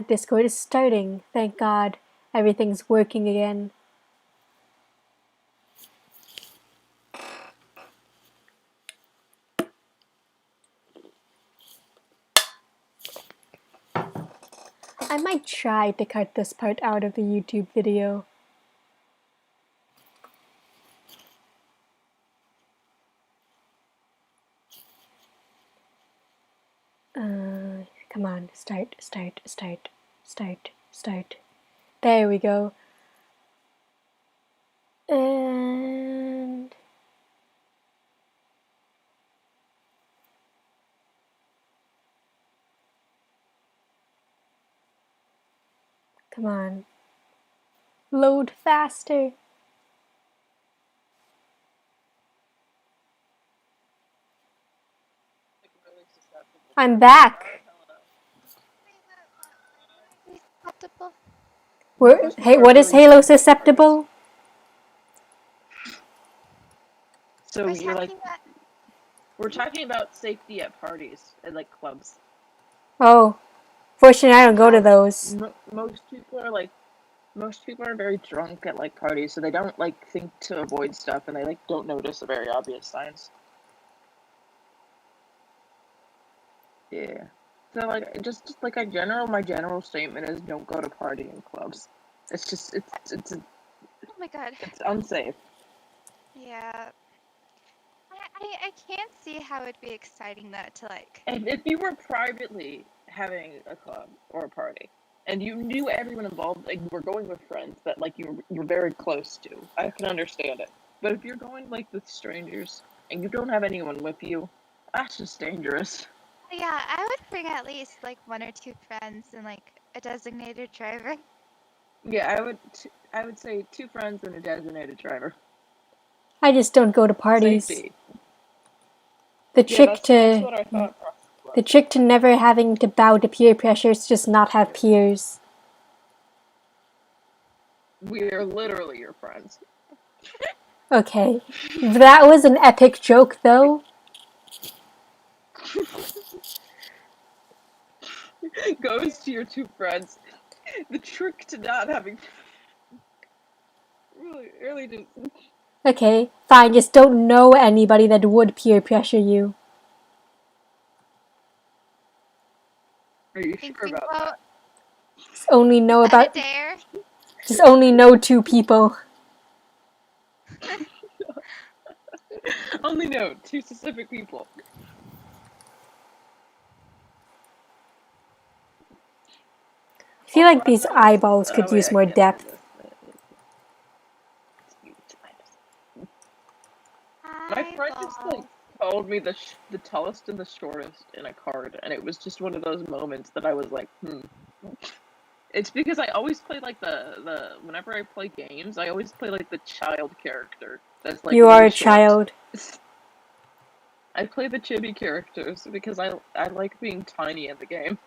Discord is starting. Thank God. Everything's working again. I might try to cut this part out of the YouTube video. Come on, start. There we go. And come on. Load faster. I'm back. Hey, what is Halo susceptible? So you're like, we're talking about safety at parties and like clubs. Oh, fortunately I don't go to those. Most people are very drunk at like parties, so they don't like think to avoid stuff, and they like don't notice the very obvious signs. Yeah. So like, just like my general statement is don't go to partying clubs. It's just it's Oh my god. it's unsafe. Yeah. I can't see how it'd be exciting though to like. And if you were privately having a club or a party, and you knew everyone involved, like you were going with friends that like you're very close to, I can understand it. But if you're going like with strangers and you don't have anyone with you, that's just dangerous. Yeah, I would bring at least like 1 or 2 friends and like a designated driver. Yeah, I would say 2 friends and a designated driver. I just don't go to parties. Safety. The trick That's what I thought. The trick to never having to bow to peer pressure is just not have peers. We're literally your friends. Okay, that was an epic joke though. Goes to your 2 friends. The trick to not having really just. Okay, fine, just don't know anybody that would peer pressure you. Are you sure about that? Just only know Is that about. a dare? Just only know 2 people. Only know 2 specific people. I feel like these eyeballs could use more depth. My friend just like told me the tallest and the shortest in a card, and it was just one of those moments that I was like, It's because I always play like the whenever I play games, I always play like the child character. That's like You are really a short. child. I play the chibi characters because I like being tiny in the game.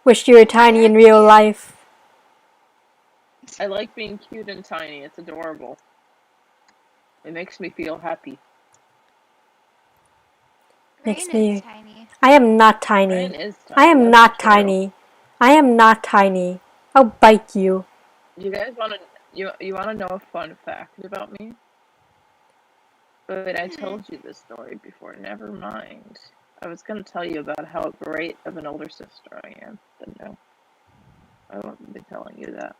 Wish you were tiny in real life. I like being cute and tiny. It's adorable. It makes me feel happy. Makes Rain me. is tiny. I am not tiny. Ryan is tiny. I am That's not true. tiny. I am not tiny. I'll bite you. You guys want to you want to know a fun fact about me? But I told you this story before. Never mind. I was going to tell you about how great of an older sister I am, but no. I won't be telling you that.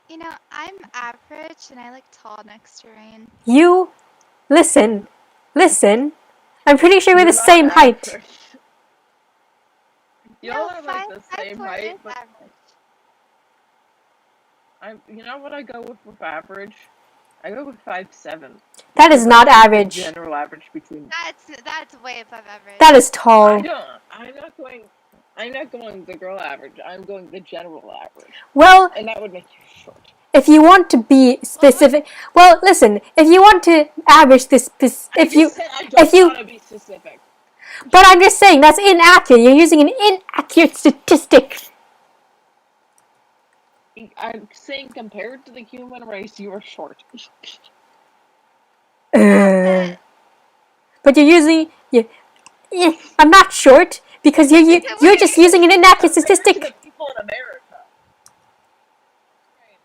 You know, I'm average and I look tall next to Rain. You? Listen. I'm pretty sure we're the You're same not height. average. Y'all are like the same 5'4" height, is but average. you know what I go with average? I go with 5'7". That is not average. General average between. That's way above average. That is tall. I'm not going the girl average. I'm going the general average. Well, And that would make you short. if you want to be specific, well, listen. If you want to average this, I don't want to be specific. But I'm just saying that's inaccurate. You're using an inaccurate statistic. I'm saying compared to the human race, you are short. But you're using. I'm not short. Because you're just using an inaccurate Compared to statistic. the people in America.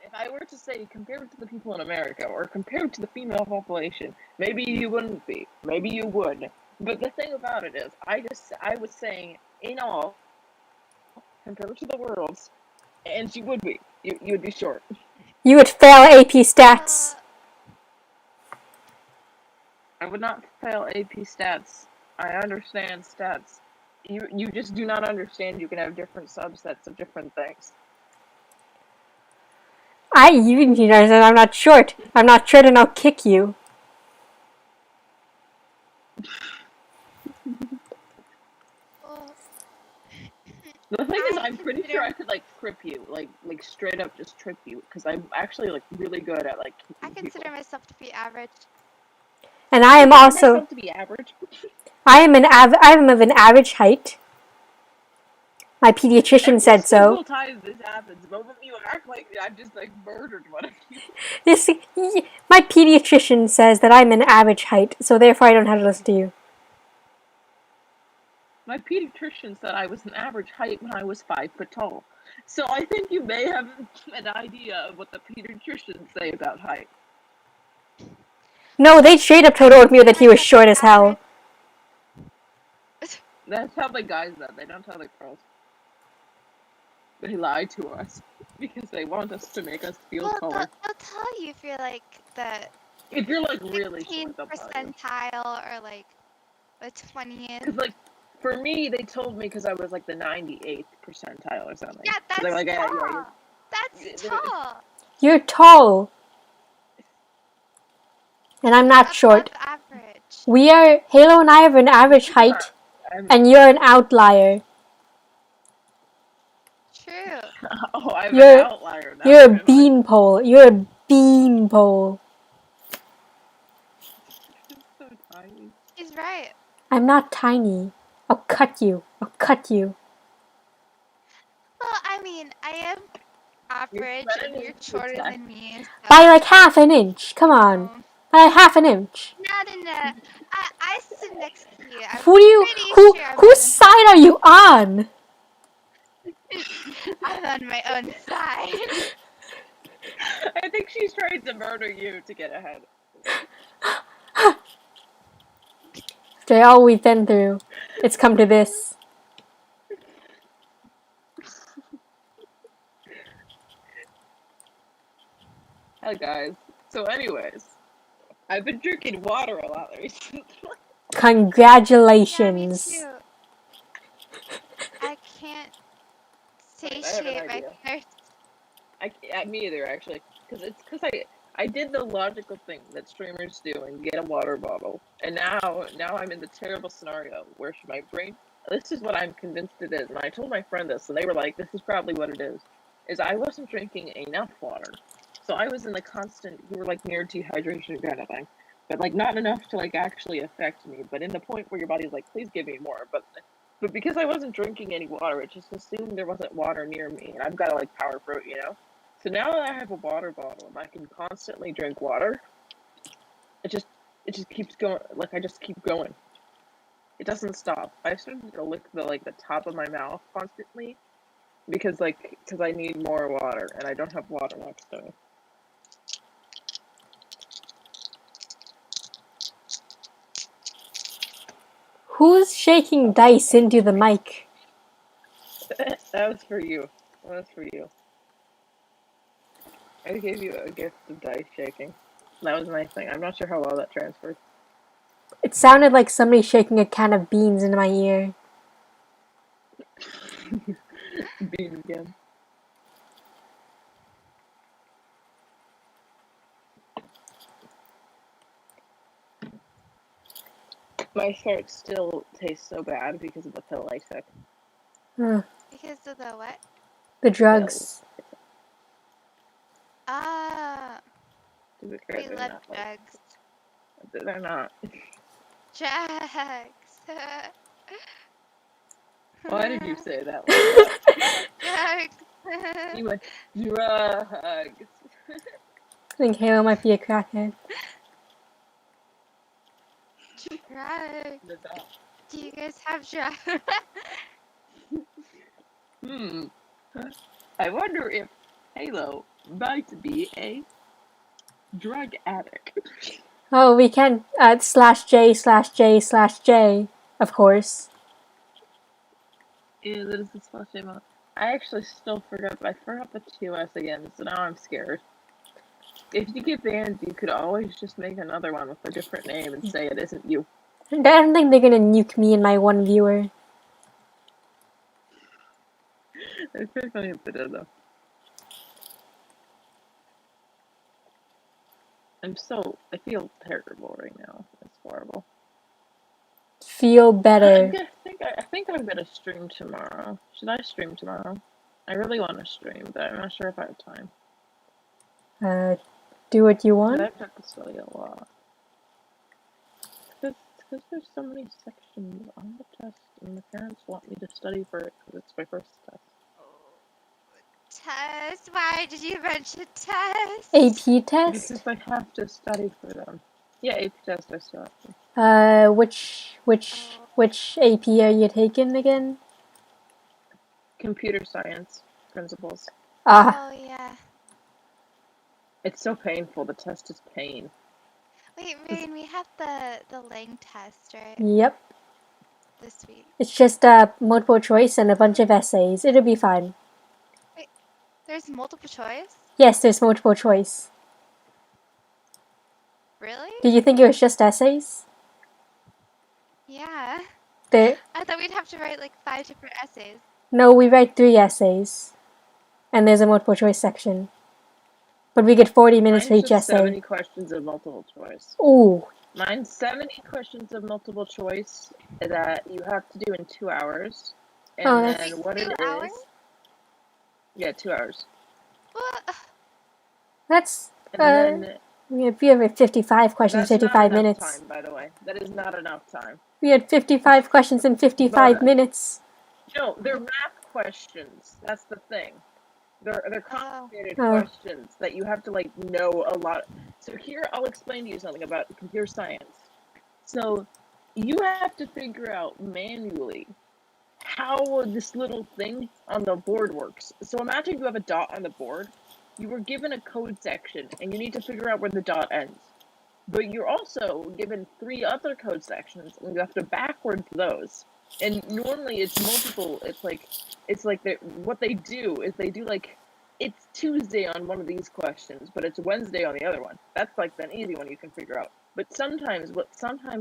If I were to say compared to the people in America or compared to the female population, maybe you wouldn't be. Maybe you would. But the thing about it is, I was saying in all, compared to the world's, and you would be. You would be short. You would fail AP stats. I would not fail AP stats. I understand stats. You just do not understand you can have different subsets of different things. You know, I'm not short. I'm not short and I'll kick you. The thing is, I'm pretty sure I could like trip you, like straight up just trip you, because I'm actually like really good at like I kicking consider people. myself to be average. And I am I also myself to be average. I am of an average height. My pediatrician said so. Every single time this happens, both of you act like I've just like murdered one of you. My pediatrician says that I'm an average height, so therefore I don't have to listen to you. My pediatrician said I was an average height when I was 5 foot tall. So I think you may have an idea of what the pediatricians say about height. No, they straight up told me that he was short as hell. That's how the guys said. They don't tell the girls. They lie to us because they want us to make us feel Well, taller. they'll tell you if you're like the If you're like really 15th short, they'll tell you. percentile or like the 20th. Because like for me, they told me because I was like the 98th percentile or something. Yeah, So that's they're like, yeah, tall. That's tall. You're tall. And I'm not Above short. average. Halo and I have an average height, and you're an outlier. True. Oh, I'm You're- an outlier now. You're a beanpole. You're a beanpole. So tiny. He's right. I'm not tiny. I'll cut you. I'll cut you. Well, I mean, I am average and you're shorter than me. So, By like half an inch. Come on. By half an inch. no. I sit next to you. I'm Whose side are you on? I'm on my own side. I think she's trying to murder you to get ahead. After all we've been through, it's come to this. Hi guys. So anyways, I've been drinking water a lot recently. Congratulations. Yeah, me too. I can't Wait, I have an satiate my idea. thirst. Me either actually, because I did the logical thing that streamers do and get a water bottle, and now I'm in the terrible scenario where my brain. This is what I'm convinced it is, and I told my friend this, and they were like, "This is probably what it is." Is I wasn't drinking enough water, so I was in the constant. We were like near dehydration kind of thing, but like not enough to like actually affect me. But in the point where your body's like, "Please give me more," but because I wasn't drinking any water, it just assumed there wasn't water near me, and I've got to like power through it, you know. So now that I have a water bottle and I can constantly drink water, it just keeps going. Like I just keep going. It doesn't stop. I started to lick the top of my mouth constantly because I need more water and I don't have water next to me. Who's shaking dice into the mic? That was for you. That was for you. I gave you a gift of dice shaking. That was a nice thing. I'm not sure how well that transferred. It sounded like somebody shaking a can of beans into my ear. Bean again. My shirt still tastes so bad because of the pill I took. Because of the what? The drugs. Ah, we They're love not, drugs. they're not. Drugs. Why did you say that like that? Drugs. You went, drugs. I think Halo might be a crackhead. Drugs. The dog. Do you guys have drugs? Hmm. I wonder if Halo might be a drug addict. Oh, we can /J/J/J, of course. Yeah, that is the slash name on. I actually still forgot. I forgot the 2S again, so now I'm scared. If you get banned, you could always just make another one with a different name and say it isn't you. I don't think they're gonna nuke me and my one viewer. It's pretty funny if they did, though. I feel terrible right now. It's horrible. Feel better. I think I'm gonna stream tomorrow. Should I stream tomorrow? I really want to stream, but I'm not sure if I have time. Do what you But want. I've got to study a lot. Because there's so many sections on the test, and the parents want me to study for it because it's my first test. Test? Why did you mention test? AP test. Because I have to study for them. Yeah, AP test I still have to. Which AP are you taking again? Computer science principles. Ah, Oh yeah. It's so painful. The test is pain. Wait, Rain, we have the Lang test, right? yep. This week. It's just multiple choice and a bunch of essays. It'll be fine. There's multiple choice? Yes, there's multiple choice. Really? Did you think it was just essays? Yeah. There. I thought we'd have to write like 5 different essays. No, we write 3 essays, and there's a multiple choice section. But we get 40 minutes for Mine's each just essay. 70 questions of multiple choice. Ooh. Mine's 70 questions of multiple choice that you have to do in 2 hours. And Oh, then that's- what 2 it hours? is. Yeah, 2 hours. What? That's And then we have 55 questions, that's 55 not enough minutes. time, by the way. That is not enough time. We had 55 questions in 55 But- minutes. No, they're math questions. That's the thing. They're complicated Oh. questions that you have to like know a lot. So here I'll explain to you something about computer science. So you have to figure out manually how this little thing on the board works. So imagine you have a dot on the board. You were given a code section and you need to figure out where the dot ends. But you're also given 3 other code sections and you have to backwards those. And normally it's multiple. It's like what they do is they do like it's Tuesday on one of these questions, but it's Wednesday on the other one. That's like an easy one you can figure out. But sometimes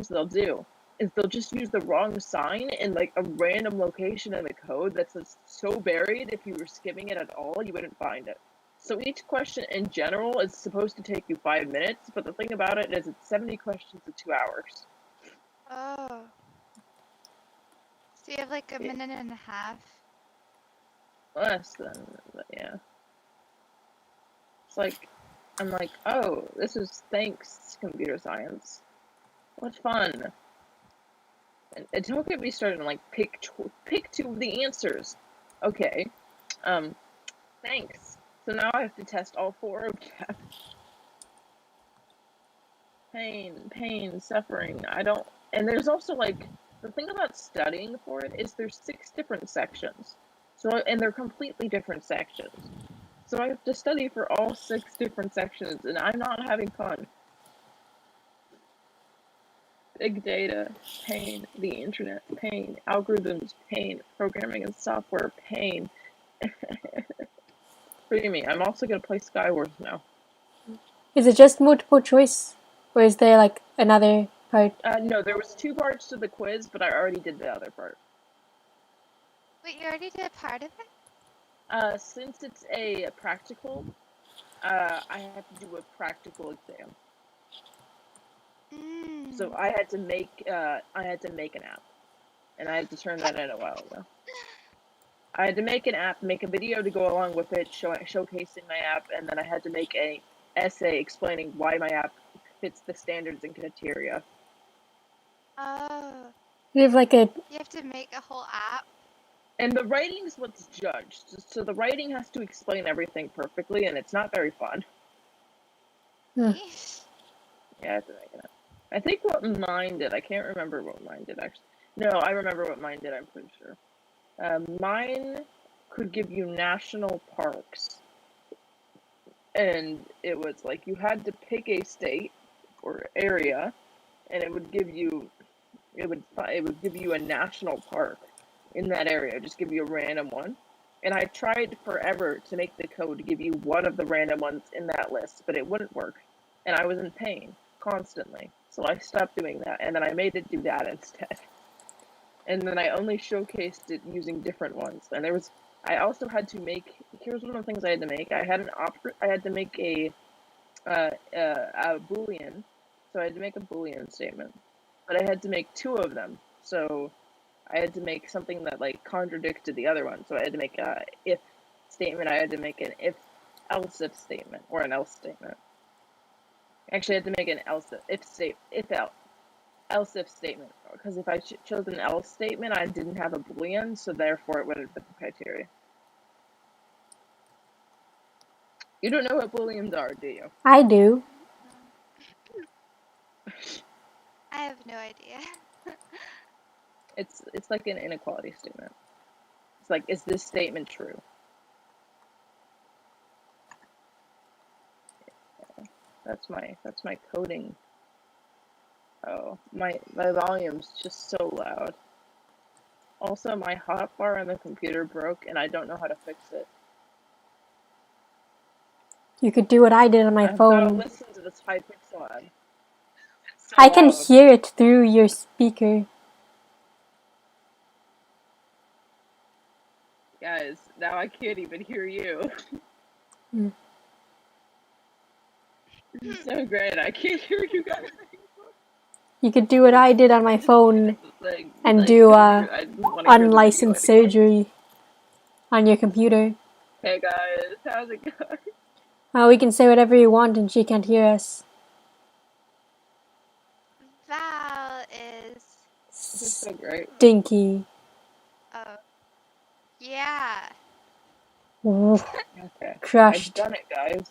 they'll do is they'll just use the wrong sign in like a random location in the code that's just so buried if you were skimming it at all you wouldn't find it. So each question in general is supposed to take you 5 minutes, but the thing about it is it's 70 questions in 2 hours. Oh. So you have like a minute and a half. Less than, but yeah. It's like, I'm like, oh, this is thanks computer science. What fun. And don't get me started on like pick 2 of the answers. Okay. Thanks. So now I have to test all 4 of them. Pain, suffering. And there's also like, the thing about studying for it is there's 6 different sections. And they're completely different sections. So I have to study for all 6 different sections, and I'm not having fun. Big data, pain. The internet, pain. Algorithms, pain. Programming and software, pain. Forgive me, I'm also gonna play Skywars now. Is it just multiple choice? Or is there like another part? No, there was 2 parts to the quiz, but I already did the other part. Wait, you already did part of it? Since it's a practical, I have to do a practical exam. So I had to make an app, and I had to turn that in a while ago. I had to make an app, make a video to go along with it, showcasing my app, and then I had to make a essay explaining why my app fits the standards and criteria. Oh. You have like a You have to make a whole app? And the writing is what's judged, so the writing has to explain everything perfectly, and it's not very fun. Yeesh. Yeah, I have to make it up. I think what mine did, I can't remember what mine did actually. No, I remember what mine did, I'm pretty sure. Mine could give you national parks. And it was like you had to pick a state or area, and it would give you a national park in that area, just give you a random one. And I tried forever to make the code to give you one of the random ones in that list, but it wouldn't work. And I was in pain constantly. So I stopped doing that, and then I made it do that instead. And then I only showcased it using different ones. And I also had to make, here's one of the things I had to make. I had to make a Boolean. So I had to make a Boolean statement. But I had to make two of them. So I had to make something that like contradicted the other one. So I had to make a if statement. I had to make an else if statement or an else statement. Actually, I had to make an else if statement, because if I chose an else statement, I didn't have a Boolean, so therefore it wouldn't fit the criteria. You don't know what Booleans are, do you? I do. I have no idea. It's like an inequality statement. It's like, is this statement true? That's my coding. Oh, my volume's just so loud. Also, my hotbar on the computer broke, and I don't know how to fix it. You could do what I did on my I've gotta phone. listen to this high pixel ad. It's so I can loud. hear it through your speaker. Guys, now I can't even hear you. Mm. This is so great. I can't hear you guys. You could do what I did on my phone and do I didn't wanna hear the unlicensed video anymore. surgery on your computer. Hey guys, how's it going? We can say whatever you want and she can't hear us. Val is. This is so great. Stinky. Oh. Yeah. Ooh, Okay. I've crushed. done it, guys.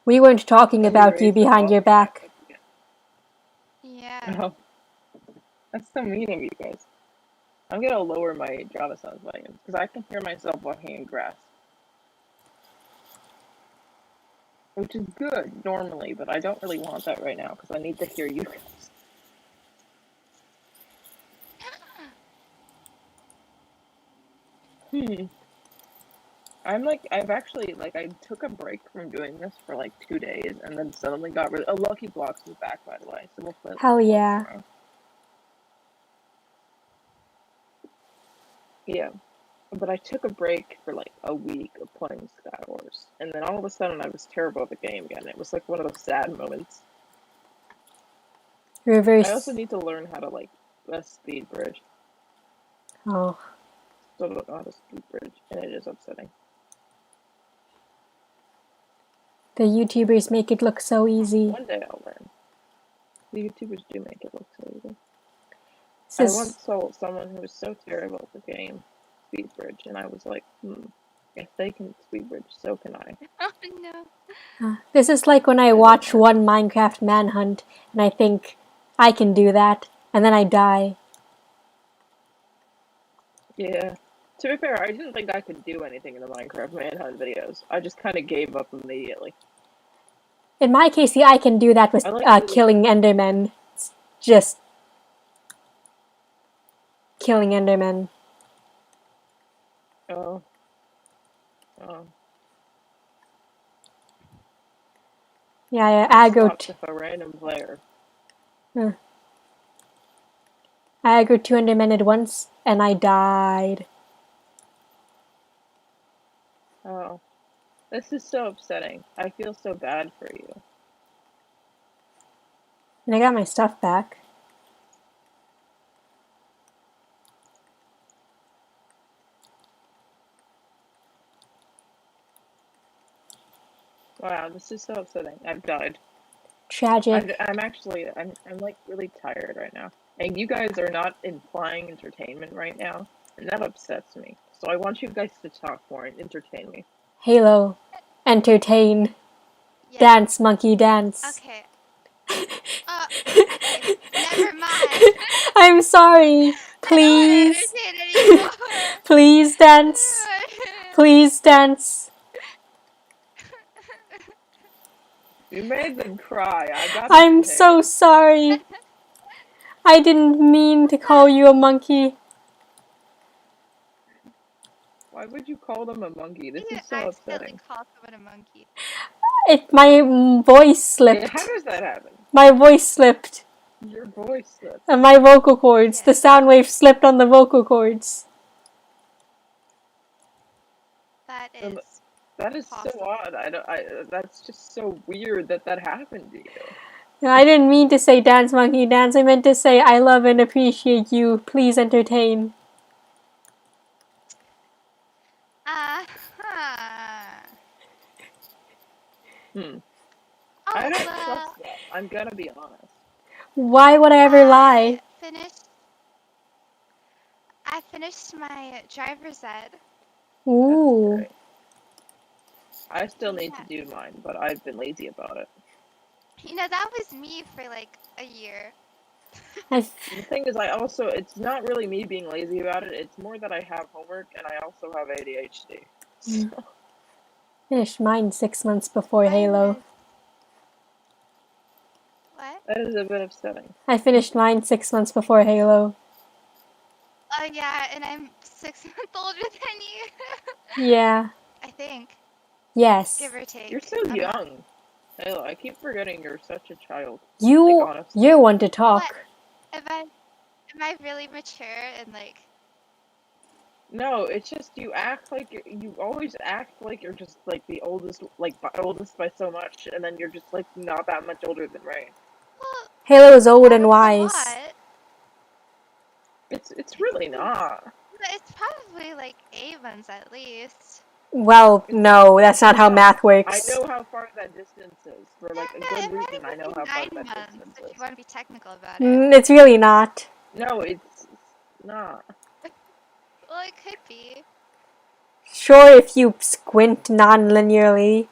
We weren't talking about you Raise the behind your volume back. up again. Yeah. Oh, that's so mean of you guys. I'm gonna lower my Java sounds volume because I can hear myself walking in grass. Which is good normally, but I don't really want that right now because I need to hear you guys. I took a break from doing this for like 2 days and then suddenly got rid of. Lucky Blocks is back, by the way, so we'll play. Hell yeah. Tomorrow. Yeah. But I took a break for like a week of playing Skywars, and then all of a sudden I was terrible at the game again. It was like one of those sad moments. I also need to learn how to like speed bridge. Oh. Still don't know how to speed bridge, and it is upsetting. The YouTubers make it look so easy. One day I'll learn. The YouTubers do make it look so easy. This I once saw someone who was so terrible at the game speed bridge, and I was like, if they can speed bridge, so can I. Oh no. This is like when I watch one Minecraft manhunt and I think I can do that, and then I die. Yeah. To be fair, I didn't think I could do anything in the Minecraft manhunt videos. I just kind of gave up immediately. In my case, I can do that with killing Endermen. It's just killing Endermen. Oh. Yeah, I aggroed. With a random player. I aggroed 2 Endermen at once, and I died. Oh. This is so upsetting. I feel so bad for you. And I got my stuff back. Wow, this is so upsetting. I've died. Tragic. I'm like really tired right now. And you guys are not implying entertainment right now, and that upsets me. So I want you guys to talk more and entertain me. Halo. Entertain. Yeah. Dance, monkey, dance. Okay. Okay. Never mind. I'm sorry. Please. I don't want to entertain anymore. Please dance. Please dance. You made them cry. I gotta I'm say. so sorry. I didn't mean to call you a monkey. Why would you call them a monkey? This You is so accidentally upsetting. called someone a monkey. My voice Yeah, how slipped. does that happen? My voice slipped. Your voice slipped. And my vocal cords. The Yeah. sound wave slipped on the vocal cords. That Um, is That is so possible. odd. That's just so weird that that happened to you. I didn't mean to say dance monkey dance. I meant to say I love and appreciate you. Please entertain. Uh-huh. Hmm. Oh, I don't well, trust that. I'm gonna be honest. Why would I ever lie? I finished my driver's ed. That's Ooh. great. I still need to Yeah. do mine, but I've been lazy about it. You know, that was me for like a year. I The thing is, it's not really me being lazy about it, it's more that I have homework and I also have ADHD. So, finished mine 6 months before Mine Halo. was what? that is a bit upsetting. I finished mine 6 months before Halo. Oh yeah, and I'm 6 months older than you. Yeah. I think, Yes. give or take. You're so I'm not- young. Halo, I keep forgetting you're such a child. You, honestly. you're one to talk. What? Am I really mature and like? No, it's just you always act like you're just like the oldest, oldest by so much, and then you're just like not that much older than Rain. Well, Halo is old that and is a wise. lot. It's really not. But it's probably like 8 months at least. Well, no, that's not how math I works. know how far that distance is. For like a No, good it might reason, I even know be how far 9 that months distance if you is. want to be technical about it. It's really not. No, it's not. Well, it could be. Sure, if you squint non-linearly.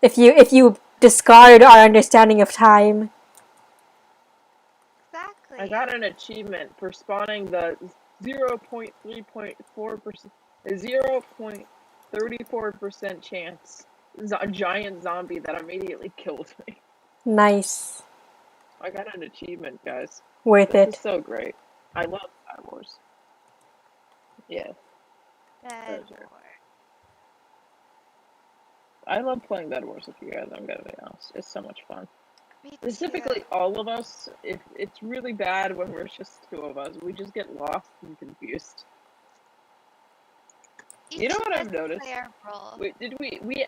If you discard our understanding of time. Exactly. I got an achievement for spawning the 0.3.4%, 0.34% chance giant zombie that immediately killed me. Nice. I got an achievement, guys. Worth This it. is so great. I love Star Wars. Yeah, Bed sure. War. I love playing Bed Wars with you guys, I'm gonna be honest. It's so much fun. Me too. Specifically, all of us, it's really bad when we're just two of us. We just get lost and confused. You know Each what of I've us noticed? play our role. Wait, we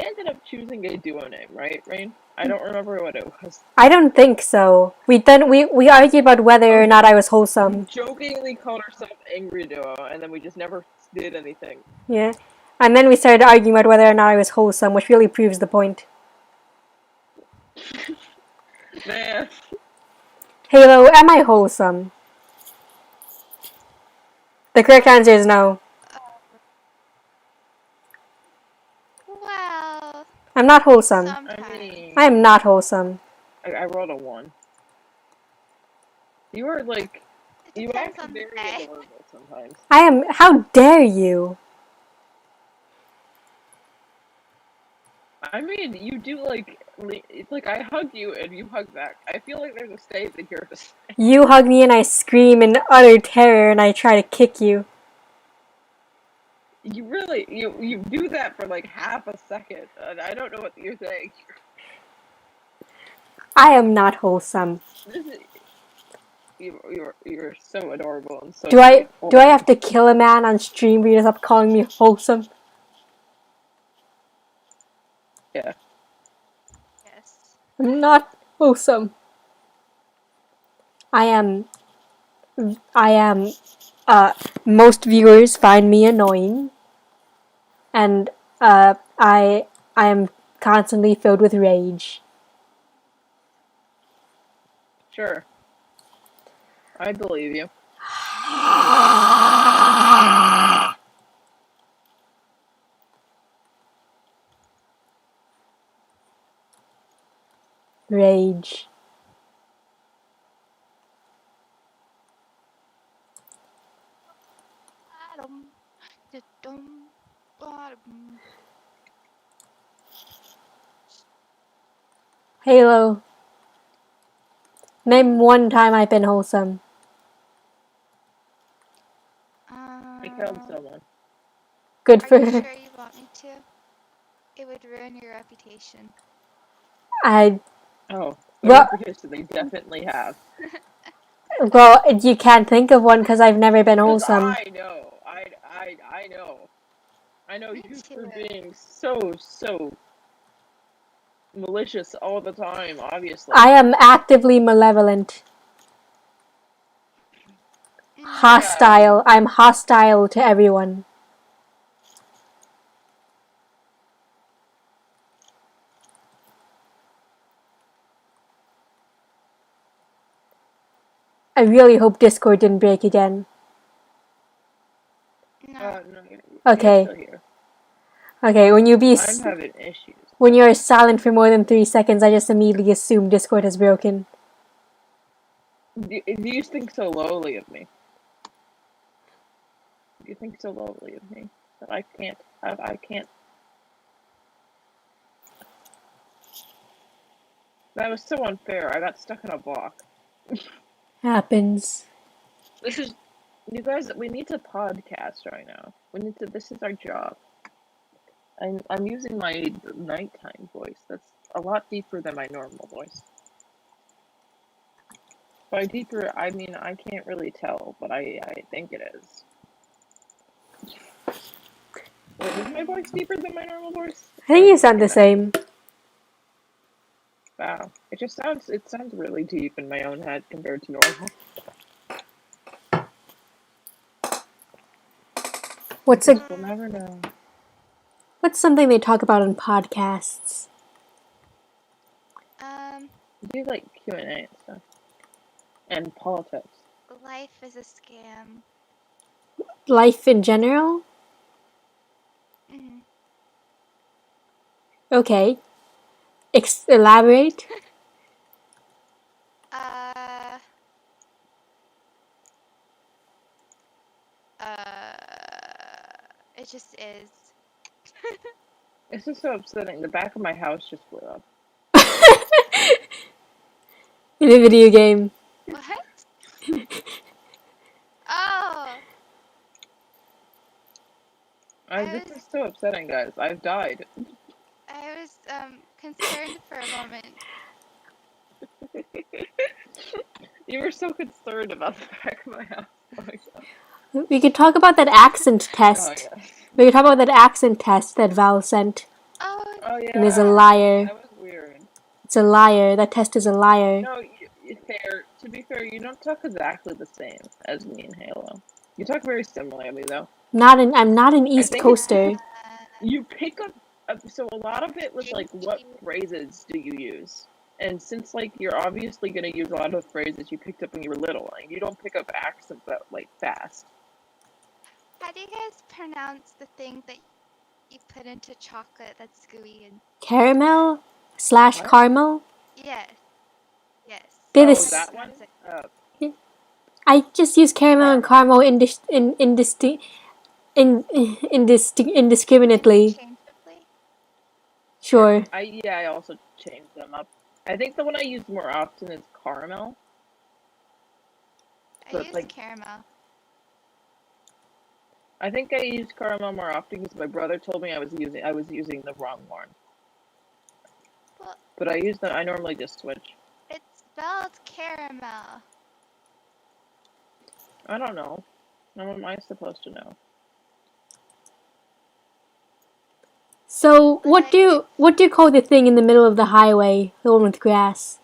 ended up choosing a duo name, right, Rain? I don't remember what it was. I don't think so. We argued about whether or not I was We wholesome. jokingly called ourselves Angry Duo, and then we just never did anything. Yeah. And then we started arguing about whether or not I was wholesome, which really proves the point. Man, Halo, am I wholesome? The correct answer is no. Well, I'm not wholesome. sometimes. I mean, I am not wholesome. I rolled a 1. You were like, It you depends act on the very day. adorable sometimes. I am. How dare you? I mean, you do it's like I hug you and you hug back. I feel like there's a statement here to say. You hug me and I scream in utter terror and I try to kick you. You really, you do that for like half a second, and I don't know what you're saying. I am not wholesome. This is, you're so adorable and so Do I sweet. Hold on. have to kill a man on stream for you to stop calling me wholesome? Yeah. Yes. I'm not wholesome. I am. Most viewers find me annoying, and I am constantly filled with rage. Sure. I believe you. Rage. Da-dum, ba-dum. Halo. Name one time I've been wholesome. I killed someone. Good Are for you her. sure you want me to? It would ruin your reputation. I Oh, the well, reputation they definitely have. well, you can't think of one because I've never been 'Cause wholesome. I know. I know. I know Me you too. for being so malicious all the time, obviously. I am actively malevolent. Hostile. I'm hostile to everyone. I really hope Discord didn't break again. No. No, you're Okay. still here. Okay, I'm having issues. when you're silent for more than 3 seconds, I just immediately assume Discord has broken. You think so lowly of me. You think so lowly of me that I can't. That was so unfair. I got stuck in a block. Happens. This is, you guys. We need to podcast right now. This is our job. I'm using my nighttime voice. That's a lot deeper than my normal voice. By deeper, I mean I can't really tell, but I think it is. Wait, is my voice deeper than my normal voice? I think you sound the same. Wow, it sounds really deep in my own head compared to normal. We'll never know. What's something they talk about on podcasts? Do like Q&A and stuff, and politics. Life is a scam. Life in general? Mhm. Okay. Elaborate? It just is. It's just so upsetting. The back of my house just blew up. In a video game. What? Oh! This is so upsetting, guys. I've died. I was concerned for a moment. You were so concerned about the back of my house. Oh my god. We could talk about that accent test. Oh, yes. We could talk about that accent test that Val sent. Oh yeah. And is a liar. That was weird. It's a liar. That test is a liar. No, to be fair, you don't talk exactly the same as me in Halo. You talk very similarly, though. I'm not an East Coaster. You pick up, so a lot of it was like, what phrases do you use? And since like you're obviously gonna use a lot of phrases you picked up when you were little, and you don't pick up accents that like fast. How do you guys pronounce the thing that you put into chocolate that's gooey and Caramel / caramel? yes. Yes. That one? I just use caramel and caramel indiscriminately. Sure. I also changed them up. I think the one I use more often is caramel. I use caramel. I think I use caramel more often because my brother told me I was using the wrong one. Well, but I normally just switch. It's spelled caramel. I don't know. How am I supposed to know? So what do you call the thing in the middle of the highway, the one with grass?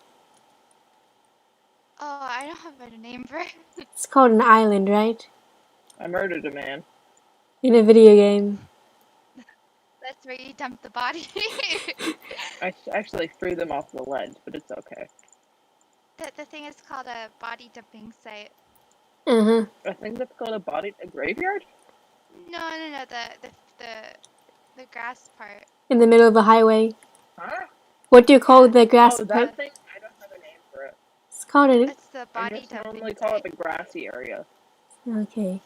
Oh, I don't have a name for it. It's called an island, right? I murdered a man. In a video game. That's where you dump the body. I actually threw them off the ledge, but it's okay. The thing is called a body dumping site. Uh-huh. I think that's called a graveyard? No, the grass part. In the middle of the highway. Huh? What do you call the grass part? That thing? I don't have a name for it. It's called it. It's the body dumping normally call it the grassy area. Okay.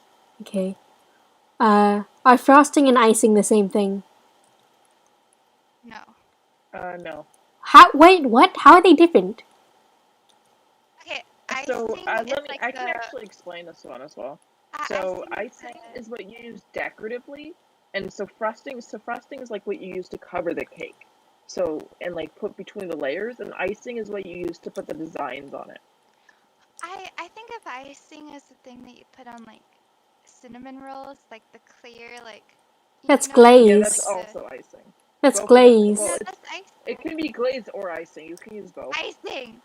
Are frosting and icing the same thing? No. No. Wait, what? How are they different? Okay, So icing is like I can the actually explain this one as well. I- So icing icing is what you use decoratively, and so frosting is like what you use to cover the cake. So and like put between the layers, and icing is what you use to put the designs on it. I think of icing as the thing that you put on like cinnamon rolls, like the clear That's you know what I mean? Yeah, glaze. that's Like also icing. That's Both of them. glaze. Well, no, it's that's it can be glaze or icing. You can use both. icing.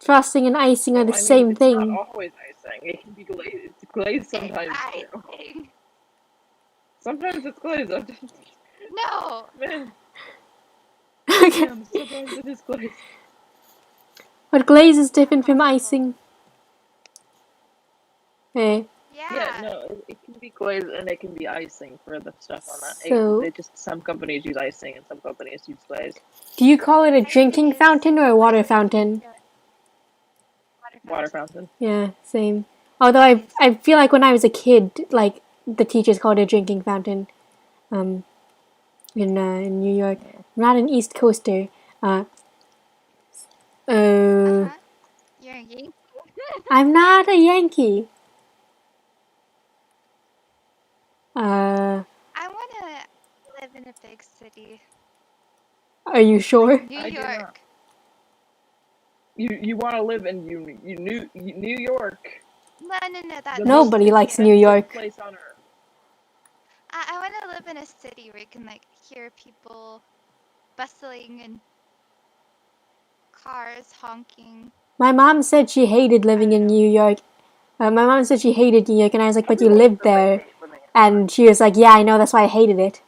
Frosting and icing are Well, the I mean, same it's not thing. always icing. It can be glaze. It's glaze It's sometimes too. icing. Sometimes it's glaze. No. Man, Okay. damn, sometimes it is glaze. But glaze is different from Impossible. icing. Eh. Yeah, Yeah. no, it can be glaze and it can be icing for the stuff on that. So- They just some companies use icing and some companies use glaze. Do you call it a Icing drinking is fountain or a water like- fountain? Water fountain. Yeah, same. Although I feel like when I was a kid, like the teachers called it a drinking fountain. In New York. I'm not an East Coaster. Uh-huh. You're a Yankee. I'm not a Yankee. Uh, I want to live in a big city. are you sure? New I do York. not. You want to live in New York? No, that's The Nobody most likes New expensive York. place on earth. I want to live in a city where you can like hear people bustling and cars honking. My mom said she hated living in New York. My mom said she hated New York, and I was like, but you Everyone lived said they there. hate living in And she was like, yeah, I know, that's why I hated it.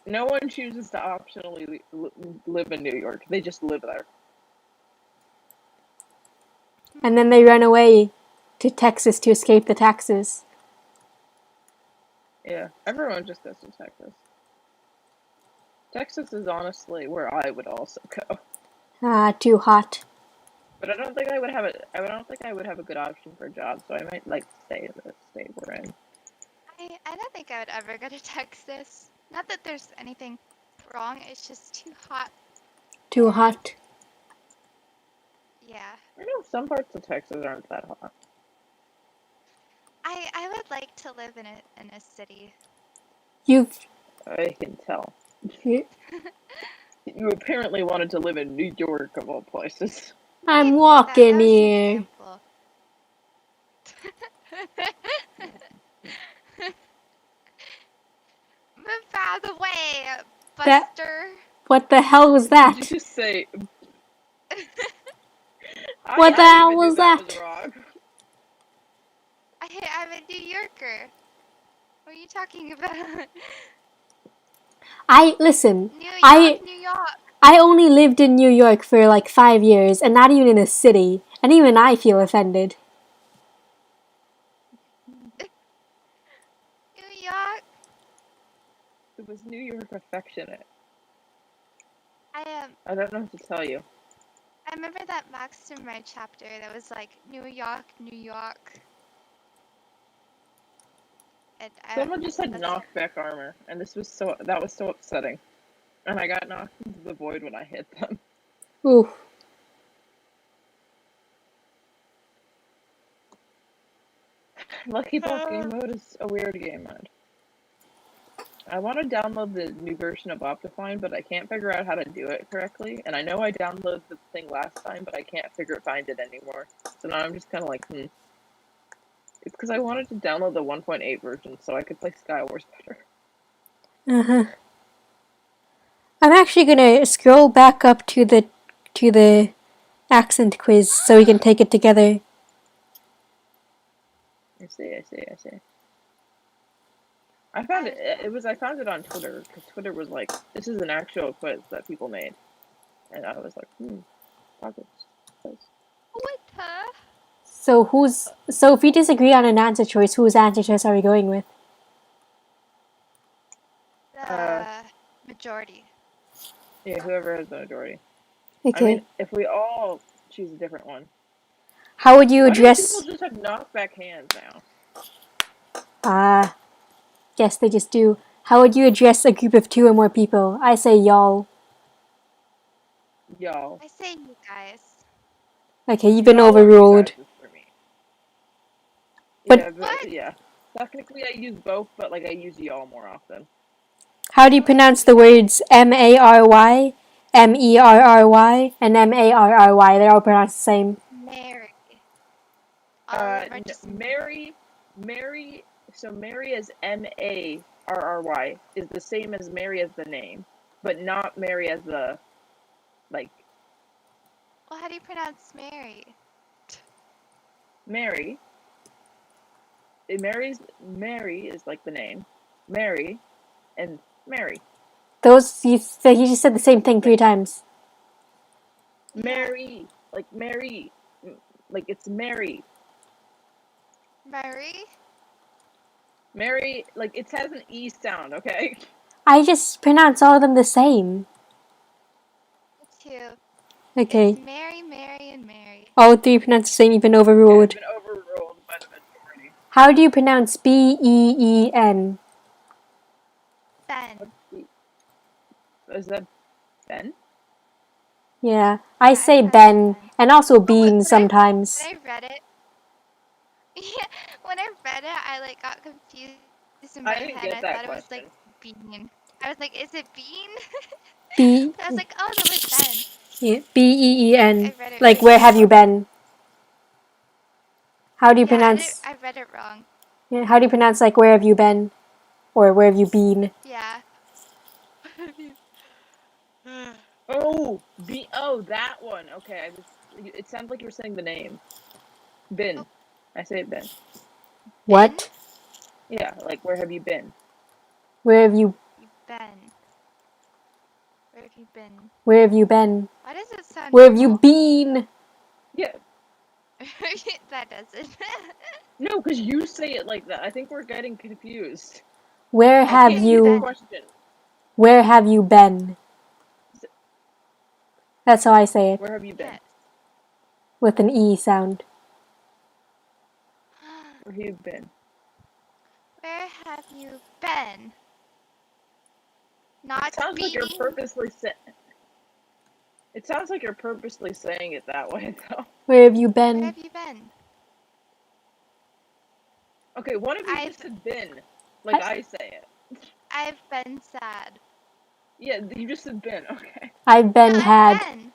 No one chooses to optionally live in New York. They just live there. And then they run away to Texas to escape the taxes. Yeah, everyone just goes to Texas. Texas is honestly where I would also go, Too hot. but I don't think I would have it. I don't think I would have a good option for a job, so I might like to stay in the state we're in. I don't think I would ever go to Texas. Not that there's anything wrong, it's just too hot. Too hot. Yeah. I know some parts of Texas aren't that hot. I would like to live in a city. You've... I can tell. You- You apparently wanted to live in New York of all places. I'm Maybe walking that was an here. example. Move out of the way, That- Buster. What the hell was Did you that? just say? What the I hell even knew was that? that? Was wrong. I'm a New Yorker. What are you talking about? Listen, New York, I- New York. I only lived in New York for like 5 years, and not even in a city, and even I feel offended. New York. It was New York affectionate. I I don't know what to tell you. I remember that Max to My chapter that was like New York, New York. And Someone just said that's- knockback armor, and that was so upsetting. And I got knocked into the void when I hit them. Ooh. Lucky Block game mode is a weird game mode. I want to download the new version of Optifine, but I can't figure out how to do it correctly. And I know I downloaded the thing last time, but I can't find it anymore. So now I'm just kind of like, It's because I wanted to download the 1.8 version so I could play Skywars better. Uh-huh. I'm actually gonna scroll back up to the accent quiz so we can take it together. I see. I found it on Twitter, because Twitter was like, this is an actual quiz that people made. And I was like, topics. Quiz. What the? So if we disagree on an answer choice, whose answer choice are we going with? The majority. Yeah, whoever has the majority. Okay. I mean, if we all choose a different one. How would you Why do address people just have knockback hands now? Ah, guess they just do. How would you address a group of 2 or more people? I say y'all. Y'all. I say you guys. Okay, you've been Y'all or you overruled. guys is for me. But- Yeah, What? yeah. Technically, I use both, but like I use y'all more often. How do you pronounce the words M-A-R-Y, M-E-R-R-Y, and M-A-R-R-Y? They're all pronounced the same. Mary. All of them are just Mary. So Mary as Marry is the same as Mary as the name, but not Mary as the like Well, how do you pronounce Mary? Mary. Mary is like the name, Mary, and Mary. Those, you just said the same thing 3 times. Mary, like Mary, like it's Mary. Mary? Mary, like it has an E sound, okay? I just pronounce all of them the same. Me too. Okay. It's Mary, Mary, and Mary. All 3 pronounce the same, you've been Okay, overruled. I've been overruled by the majority. How do you pronounce B-E-E-N? Ben. Is that Ben? Yeah, I Yeah, say pronounce Ben, Ben. and also When Bean sometimes. I read it, yeah, when I read it, I like got confused in my I didn't head. get I that thought it was like question. bean. I was like, is it bean? B, I was like, oh, the word Ben. yeah, B-E-E-N. I read it Like, right. where have you been? How do you Yeah, pronounce, I read it wrong. yeah, how do you pronounce, like, where have you been? Or where have you been? Yeah. Oh, that one. Okay, it sounds like you were saying the name. Bin. Oh. I say it Ben. What? Yeah, like where have you been? Where have you, You've been. Where have you been? where have you been? Why does it sound Where have you normal? been? Yeah. That doesn't. No, because you say it like that. I think we're getting confused. Where have can't hear the you, question. where have you been? That's how I say it, Where have you been? Yes. with an E sound. Where have you been? Where have you been? Not It sounds like you're being. purposely It sounds like you're purposely saying it that way, though. Where have you Where been? have you been? Okay, one of you I've- just said been, like I say it. I've been sad. Yeah, you just said been. Okay. I've been No, had. I've been.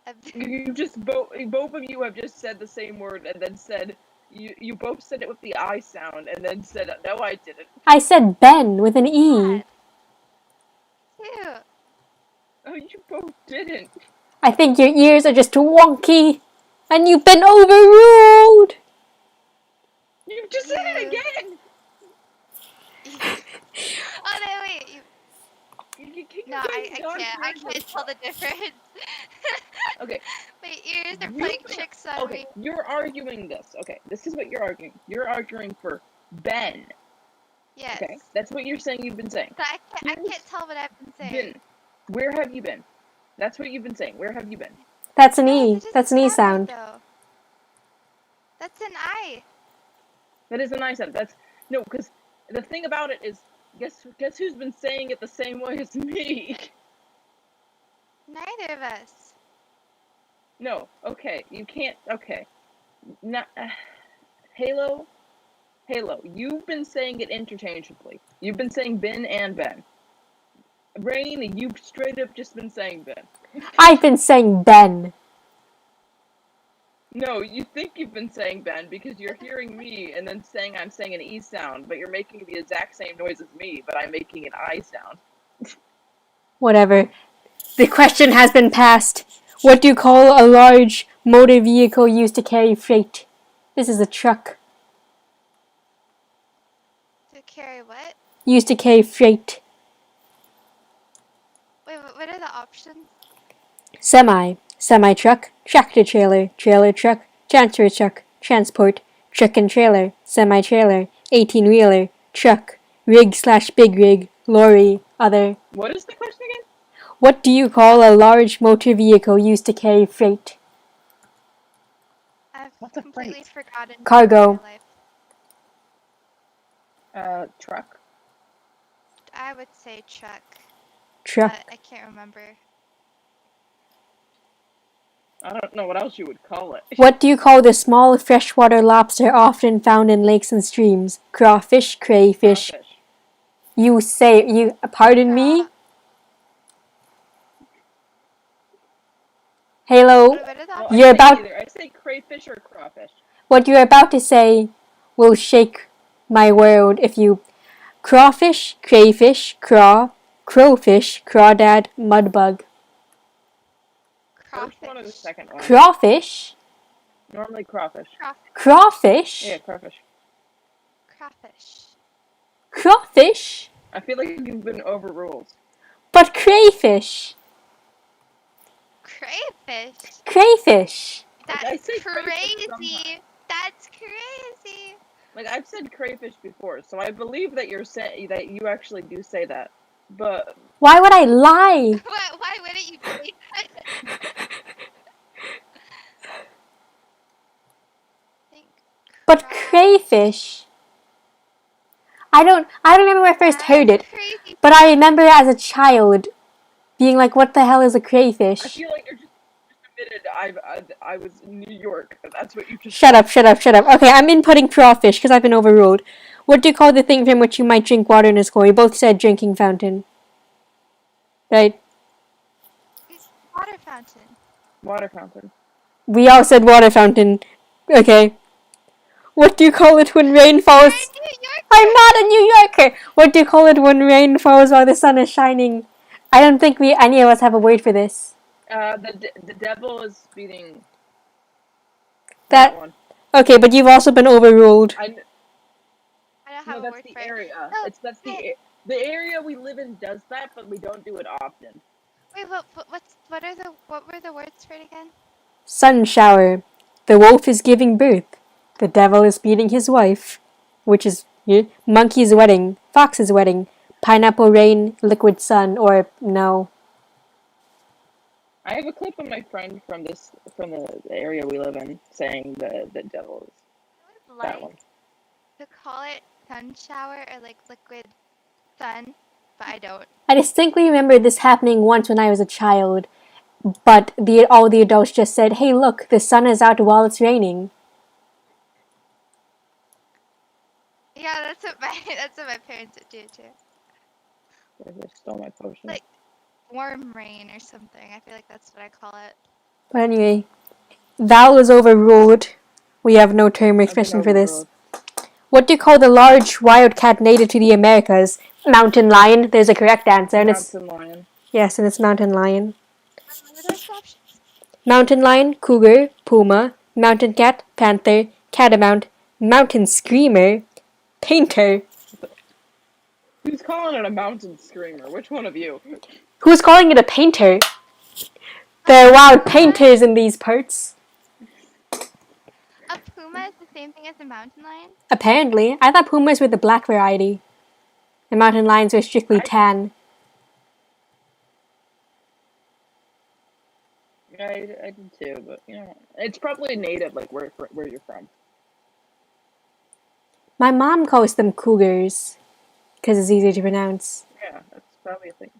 I've You just both of you have just said the same word and then said you both said it with the I sound and then said no, I didn't. I said Ben with an E. sad. Too. Oh, you both didn't. I think your ears are just wonky, and you've been overruled. You just said it again. Oh no, wait. No, I can't tell the difference. Okay. My ears are You've playing been- tricks on Okay, me. you're arguing this. Okay, this is what you're arguing. You're arguing for Ben. Yes. Okay, that's what you're saying. You've been saying. But I can't tell what I've been saying. Been. Where have you been? That's what you've been saying. Where have you been? That's an Guys, E. it doesn't That's an E sound right, sound. though. That's an I. That is a nice sound. That's no, because the thing about it is, guess who's been saying it the same way as me? Neither of us. No. Okay, you can't. Okay. Not Halo. You've been saying it interchangeably. You've been saying Ben and Ben. Rain, you've straight up just been saying Ben. I've been saying Ben. No, you think you've been saying Ben because you're hearing me and then saying I'm saying an E sound, but you're making the exact same noise as me, but I'm making an I sound. Whatever. The question has been passed. What do you call a large motor vehicle used to carry freight? This is a truck. To carry what? Used to carry freight. Wait, what are the options? Semi-truck, tractor trailer, trailer truck, transfer truck, transport, truck and trailer, semi-trailer, 18-wheeler, truck, rig/big rig, lorry, other. What is the question again? What do you call a large motor vehicle used to carry freight? I've What's a completely freight? forgotten. Cargo. My life. Truck. I would say truck, Truck. but I can't remember. I don't know what else you would call it. What do you call the small freshwater lobster often found in lakes and streams? Crawfish, crayfish. Crawfish. Pardon me? Halo, What are the Oh, options? You're I say about- either. I say crayfish or crawfish. what you're about to say will shake my world if you... Crawfish, crayfish, crowfish, crawdad, mudbug. First one or the Crawfish. second one? Crawfish? Normally crawfish. Crawfish? Yeah, crawfish. Crawfish. Crawfish? I feel like you've been overruled. But crayfish. Crayfish. Crayfish. I That's say crayfish crazy. That's crazy. Like I've said crayfish before, so I believe that that you actually do say that. But Why would I lie? Why wouldn't you say that? Think But crayfish. I don't remember when I first heard it, Crazy. but I remember as a child being like, what the hell is a I crayfish? feel like you're just admitted I was in New York. That's what you just. Shut up. Okay, I'm inputting crawfish because I've been overruled. What do you call the thing from which you might drink water in a school? We both said drinking fountain. Right? Water fountain. Water fountain. We all said water fountain. Okay. What do you call it when rain falls? You're in New York. I'm not a New Yorker! What do you call it when rain falls while the sun is shining? I don't think any of us have a word for this. The devil is speeding. That one. Okay, but you've also been overruled. I don't have No, a that's word the for it. area. No, That's the area we live in does that, but we don't do it often. Wait, what were the words for it again? Sun shower. The wolf is giving birth. The devil is beating his wife. Which is monkey's wedding. Fox's wedding. Pineapple rain. Liquid sun. Or no. I have a clip of my friend from the area we live in saying the devil is I would that like one. to call it sun shower or like liquid sun, but I don't. I distinctly remember this happening once when I was a child. But all the adults just said, hey look, the sun is out while it's raining. Yeah, that's what my parents would do too. They stole my potion. Like warm rain or something. I feel like that's what I call it. But anyway, Val is overruled. We have no term or I've been expression for this. overruled. What do you call the large wild cat native to the Americas? Mountain lion. There's a correct answer. And it's, Mountain lion. yes, and it's mountain lion. What are those options? Mountain lion, cougar, puma, mountain cat, panther, catamount, mountain screamer, painter. Who's calling it a mountain screamer? Which one of you? Who's calling it a painter? There are wild painters in these parts. A puma is the same thing as a mountain lion? Apparently. I thought pumas were the black variety. And mountain lions were strictly tan. I did too, but it's probably native, like where you're from. My mom calls them cougars. Because it's easier to pronounce. Yeah, that's probably a thing.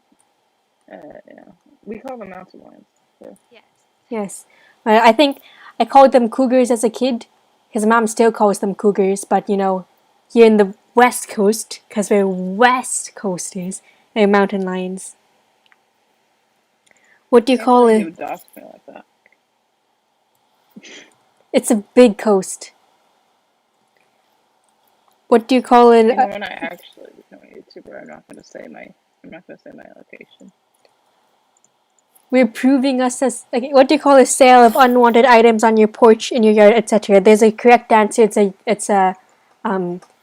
Yeah, we call them mountain lions. So. Yes. Yes. I think I called them cougars as a kid. Because mom still calls them cougars. But, here in the West Coast, because we're West Coasters, they're mountain lions. What do you call You it? would dox me like that. It's a big coast. What do you call it? When I actually become a YouTuber, I'm not gonna say my location. We're proving us as what do you call a sale of unwanted items on your porch, in your yard, etc. There's a correct answer. It's a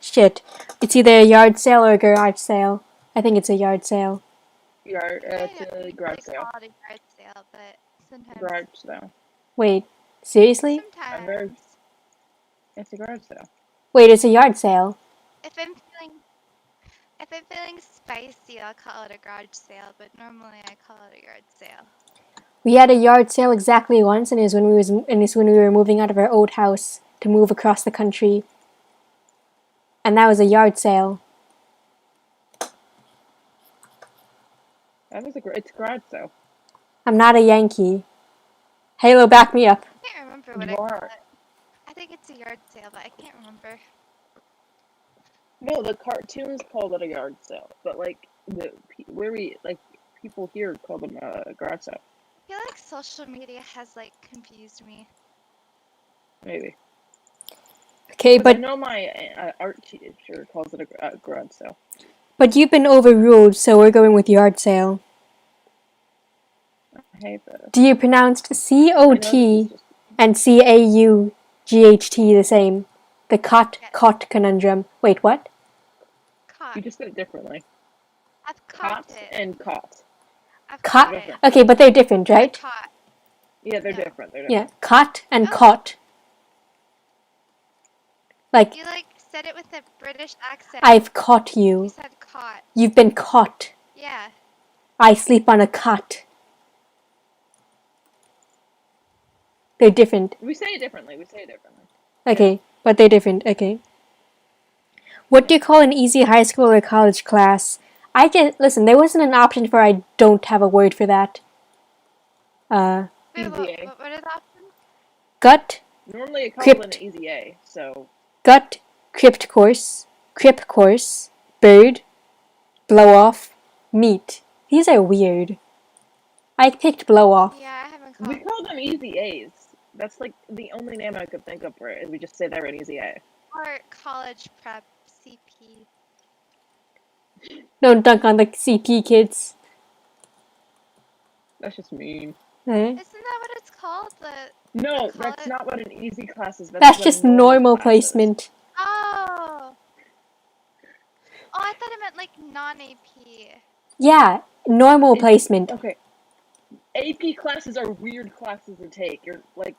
shit. It's either a yard sale or a garage sale. I think it's a yard sale. It's a garage They sale. call it a garage sale, but sometimes. Garage sale. Wait, seriously? Sometimes. It's a garage sale. Wait, it's a yard sale. If I'm feeling spicy, I'll call it a garage sale, but normally I call it a yard sale. We had a yard sale exactly once, and it was when we were moving out of our old house to move across the country. And that was a yard sale. That is it's Gradso. I'm not a Yankee. Halo, back me up. I can't remember what You I call are. it. I think it's a yard sale, but I can't remember. No, the cartoons called it a yard sale, but like people here call them garage sale. I feel like social media has like confused me. Maybe. Okay, But I but know my art teacher calls it a garage sale. you've been overruled, so we're going with yard sale. I hate this. Do you pronounce I know COT this is just and CAUGHT the same? The cot Yes. conundrum. Wait, what? Caught. you just said it differently. I've caught Cot it. and cot. I've Cot. caught it. Okay, but they're different, Not right? caught. Yeah, they're No. different. They're Yeah, different. cot and Oh. cot. Like, You like said it with a British accent. I've caught You you. said caught. You've been caught. Yeah. I sleep on a cot. They're different. We say it differently. Okay, but they're different. Okay. What do you call an easy high school or college class? I can listen. There wasn't an option for I don't have a word for that. Wait, Easy A. what are the options? Gut, Normally it calls Crypt. it an easy A, so gut, crypt course, bird, blow off, meat. These are weird. I picked blow off. Yeah, I haven't we caught. call them easy A's. That's like the only name I could think of for it. Is we just say they're an easy A. Or college prep CP. Don't dunk on the CP kids. That's just mean. Eh? Isn't that what it's called? No, They call that's it- not what an easy class is. That's what just a normal class is. placement. Oh. Oh, I thought it meant like non-AP. Yeah, normal placement. Okay. AP classes are weird classes to take.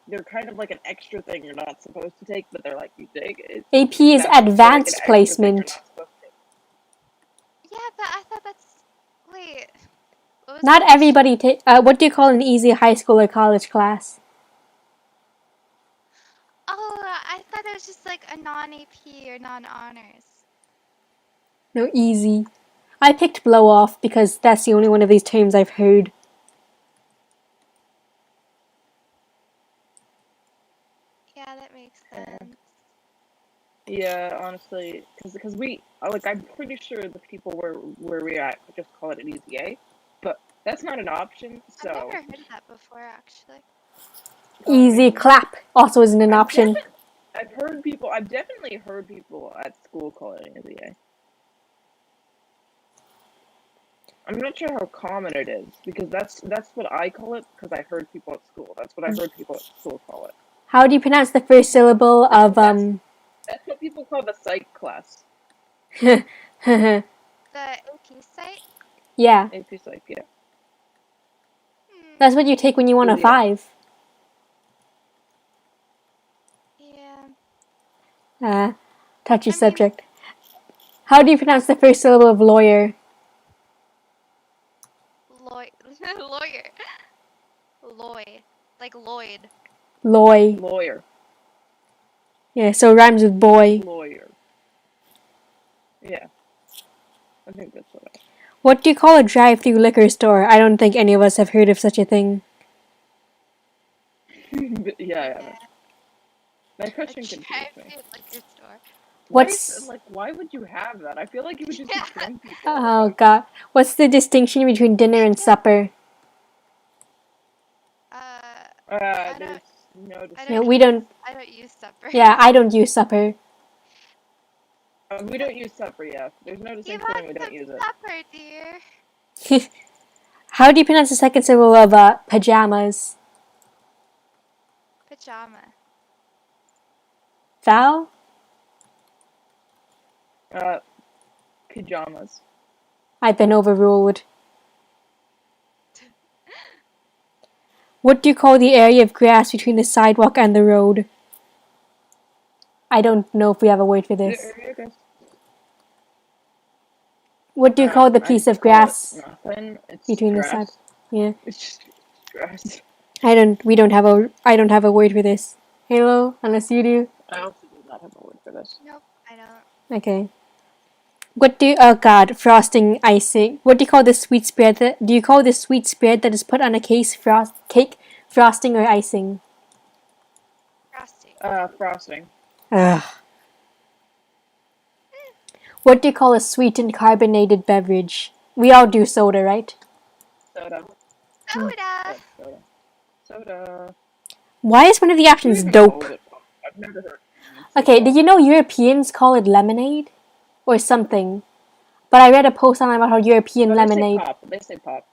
They're kind of like an extra thing you're not supposed to take, but they're like you take it. AP is That's like an advanced extra thing you're placement. not supposed to take. Yeah, but I thought that's. Wait. What was Not the everybody take. What do you call an easy high school or college class? Oh, I thought it was just like a non-AP or non-honors. No, easy. I picked blow off because that's the only one of these terms I've heard. Yeah, that makes sense. Yeah, honestly, because I'm pretty sure the people where we're at just call it an easy A, but that's not an option. So I've never heard of that before, actually. Easy clap also isn't an option. I've definitely heard people at school call it an easy A. I'm not sure how common it is because that's what I call it because I heard people at school. That's what I heard people at school call it. How do you pronounce the first syllable of That's what people call the psych class. The AP site? Yeah, AP psych, yeah. that's what you take when you want a Yeah. 5. Yeah. Touchy I mean- subject. How do you pronounce the first syllable of lawyer? Lawyer. Lloyd. Like Lloyd. Loy. Lawyer. Yeah, so it rhymes with boy. Lawyer. Yeah. I think that's what What do you call a drive-through liquor store? I don't think any of us have heard of such a thing. But yeah. That question confused me. Drive-through liquor store. What's- Why would you have that? I feel like you would just be Yeah. drunk people. Oh god. What's the distinction between dinner and supper? There's don't- no I distinction. Yeah, we don't. I don't use supper. Yeah, I don't use supper. We don't use supper, yeah. There's no You distinction and we want don't some use it. supper, dear? How do you pronounce the second syllable of pajamas? Pajama. Val? Pajamas. I've been overruled. What do you call the area of grass between the sidewalk and the road? I don't know if we have a word for this. What do you call the piece of grass? Nothing. It's between the grass. Yeah, It's just grass. I don't have a word for this. Halo, unless you do. I also do not have a word for this. Nope, I don't. Okay. What do oh god, frosting icing. What do you call the sweet spread that do you call the sweet spread that is put on a cake, frosting or icing? Frosting. Frosting. Ugh. What do you call a sweetened carbonated beverage? We all do soda, right? Soda. Soda. That's soda. Soda. Why is one of the Who options even dope? calls it pop? I've never heard anyone say Okay, pop. did you know Europeans call it lemonade? Or something. But I read a post online about how European No, lemonade. They say pop. They say pop.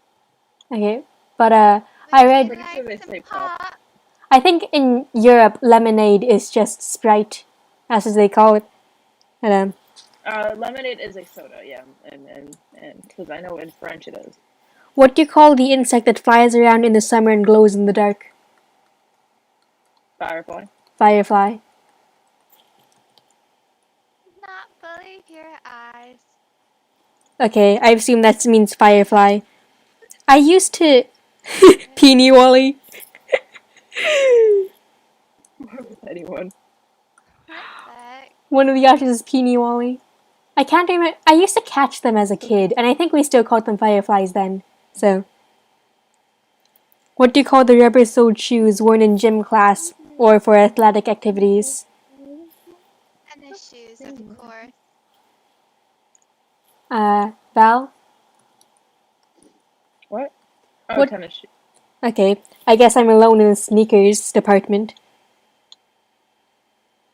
Okay. But Would I you read Pretty sure like they some say pop. pop? I think in Europe lemonade is just Sprite, as they call it. And Lemonade is a soda, yeah, and because I know in French it is. what do you call the insect that flies around in the summer and glows in the dark? Firefly. Firefly. Not believe your eyes. Okay, I assume that means firefly. I used to Peony Wally. Why would anyone? What the heck? One of the options is Peony Wally. I can't remember. I used to catch them as a kid, and I think we still called them fireflies then. So, what do you call the rubber-soled shoes worn in gym class or for athletic activities? Tennis shoes, of course. Val? What? Oh, What- tennis shoes. Okay, I guess I'm alone in the sneakers department.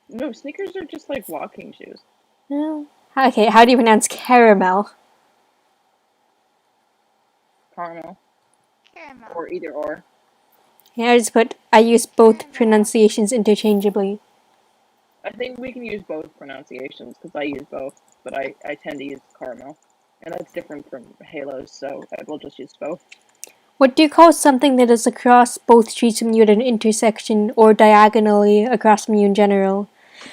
No, sneakers are just like walking shoes. No. Okay, how do you pronounce caramel? Caramel. Caramel. Or either or. Yeah, I use both Caramel. pronunciations interchangeably. I think we can use both pronunciations because I use both, but I tend to use caramel. And that's different from halos, so I will just use both. What do you call something that is across both streets from you at an intersection or diagonally across from you in general?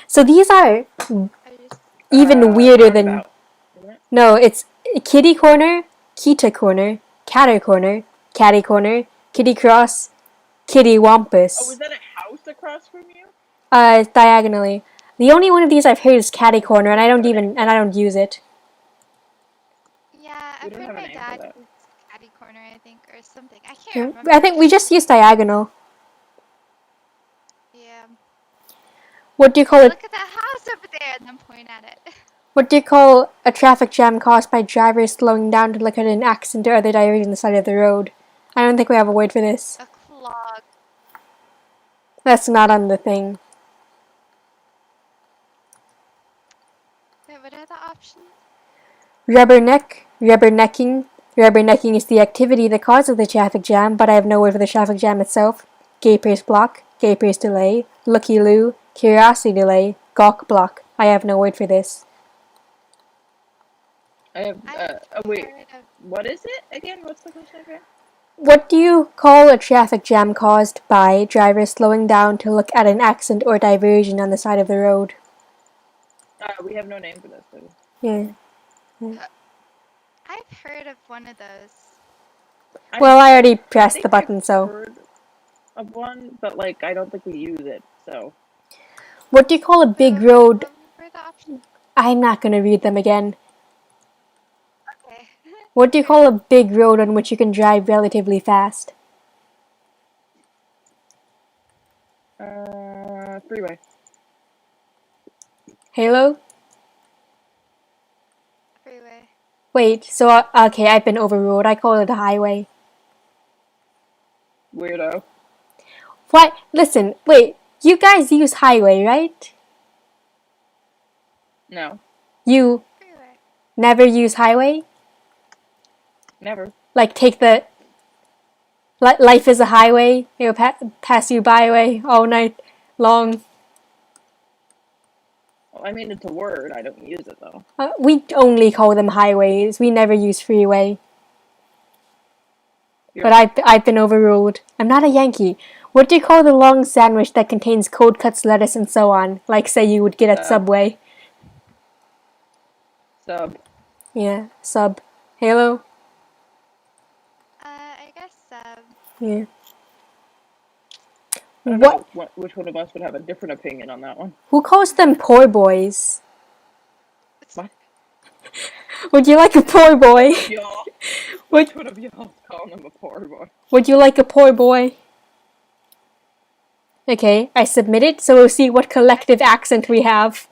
So these are I just even weirder than. Roundabout, isn't it? No, it's kitty corner, kita corner, catter corner, catty corner, kitty cross, kitty Oh, wampus. is that a house across from you? Diagonally. The only one of these I've heard is catty corner, and I don't use it. yeah, We I've don't heard have a my name for dad that. use catty corner, I think, or something. I can't Yeah, remember. I think we just use diagonal. Yeah. What do you call it? Look at that house over there, and then point at it. What do you call a traffic jam caused by drivers slowing down to look at an accident or other diversion on the side of the road? I don't think we have a word for this. A clog. That's not on the thing. Wait, what are the options? Rubberneck, rubbernecking. Rubbernecking is the activity that causes the traffic jam, but I have no word for the traffic jam itself. Gaper's block, Gaper's delay, Looky Loo, Curiosity delay, Gawk block. I have no word for this. I have, I've wait, heard of what is it again? What's the question again? What do you call a traffic jam caused by drivers slowing down to look at an accident or diversion on the side of the road? We have no name for this. So. Yeah. I've heard of one of those. Well, I already I pressed think the button, I've so. heard of one, but like I don't think we use it. So What do you call a big road? What were the options? I'm not gonna read them again. Okay. What do you call a big road on which you can drive relatively fast? freeway. Halo? Freeway. Wait, so, okay, I've been overruled. I call it a highway. Weirdo. What? Listen, wait, you guys use highway, right? No, You Freeway. never use highway? never. Like, take the. Life is a highway, it'll pass you by way all night long. Well, I mean it's a word. I don't use it though. We only call them highways. We never use freeway. You're- But I've been overruled. I'm not a Yankee. What do you call the long sandwich that contains cold cuts, lettuce, and so on? Like, say, you would get at Subway. Sub. Yeah, sub. Halo? I guess Yeah. I don't What? know which one of us would have a different opinion on that one. Who calls them poor boys? What? Would you like a poor boy? Y'all. Would, Which one of y'all calling him a poor boy? would you like a poor boy? Okay, I submit it, so we'll see what collective accent we have.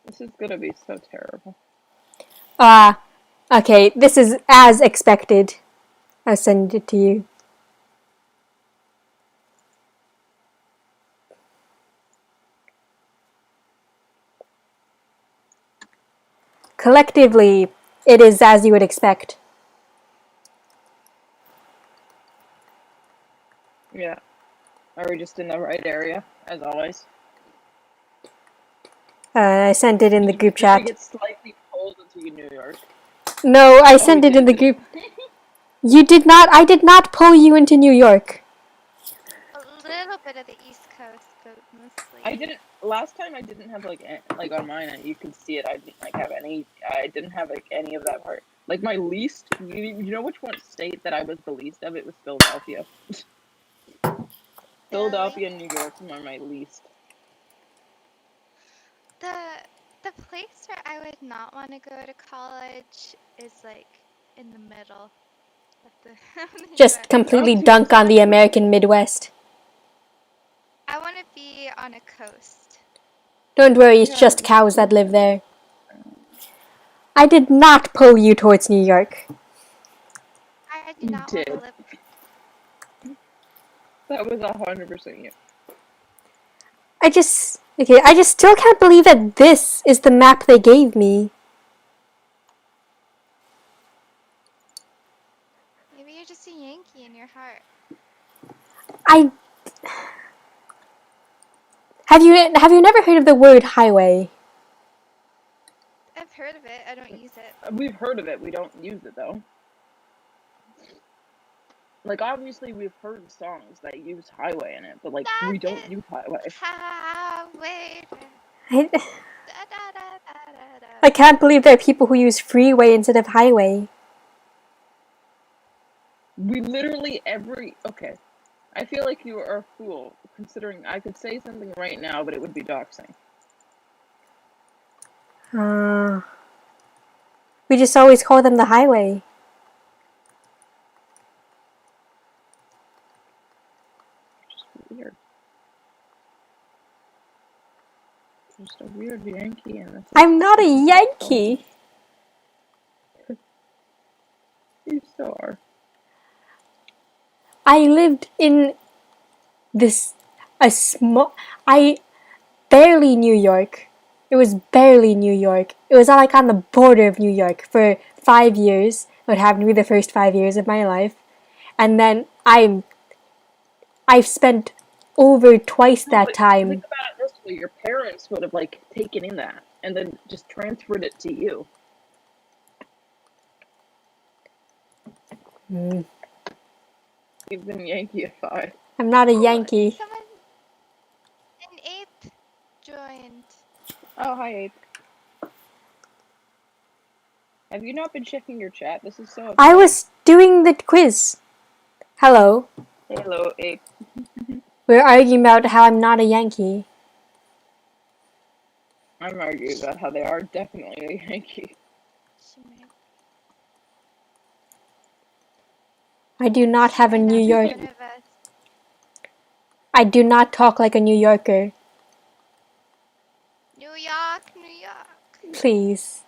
This is gonna be so terrible. Okay, this is as expected. I'll send it to you. Collectively, it is as you would expect. Yeah. Are we just in the right area, as always? I sent it in the group Did we chat. get slightly pulled into New York? No, I Oh, sent we it in did, the didn't group. You did not. I did not pull you into New York. A little bit of the East Coast, but mostly. I didn't. Last time I didn't have like on mine. You can see it. I didn't like have any. I didn't have like any of that part. Like my least. You know which one state that I was the least of? It was Philadelphia. Philadelphia and New York were my least. The place where I would not want to go to college is like in the middle of the, of the Just US. completely Oh, too, dunk on the exactly. American Midwest. I want to be on a coast. Don't worry, it's Yeah, just cows that live there. I did not pull you towards New York. I do You not want to did. live. That was 100% you. I just still can't believe that this is the map they gave me. Maybe you're just a Yankee in your heart. Have you never heard of the word highway? I've heard of it. I don't use it. We've heard of it. We don't use it though. Like obviously we've heard songs that use highway in it, but like we don't use highway. Highway. I, Da, da, da, da, da, da. I can't believe there are people who use freeway instead of highway. We literally okay. I feel like you are a fool considering I could say something right now, but it would be doxing. We just always call them the highway. Just weird. Just a weird Yankee and this I'm not a Yankee. You still are. I lived in I barely New York. It was barely New York. It was like on the border of New York for 5 years. It would have to be the first 5 years of my life. And then I've spent over twice No, that but time. think about it this way: your parents would have like taken in that and then just transferred it to you. You've been Yankee at 5. I'm not a Yankee. Someone in 8th joined. Oh, hi, Ape. Have you not been checking your chat? This is so upsetting. I was doing the quiz. Hello. Hello, Ape. We're arguing about how I'm not a Yankee. I'm arguing about how they are definitely a Yankee. I do not have a New York. One of us. I do not talk like a New Yorker. New York, New York. Please.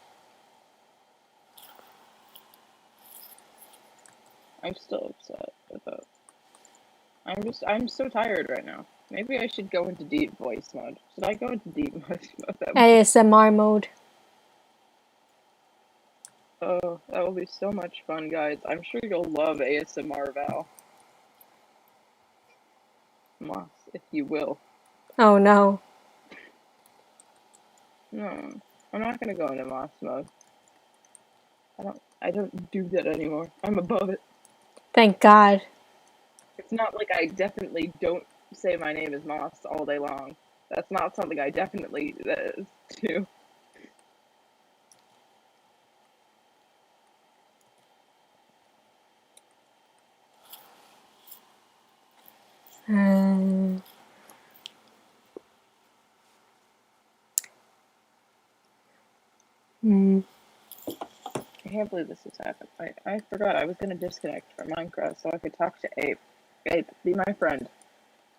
I'm still upset about. I'm so tired right now. Maybe I should go into deep voice mode. Should I go into deep voice mode? ASMR mode. Oh, that will be so much fun, guys. I'm sure you'll love ASMR Val. Moss, if you will. Oh no. No, I'm not gonna go into Moss mode. I don't do that anymore. I'm above it. Thank God. It's not like I definitely don't say my name is Moss all day long. That's not something I definitely do. Mm. I can't believe this has happened. I forgot I was gonna disconnect from Minecraft so I could talk to Ape. Ape, be my friend.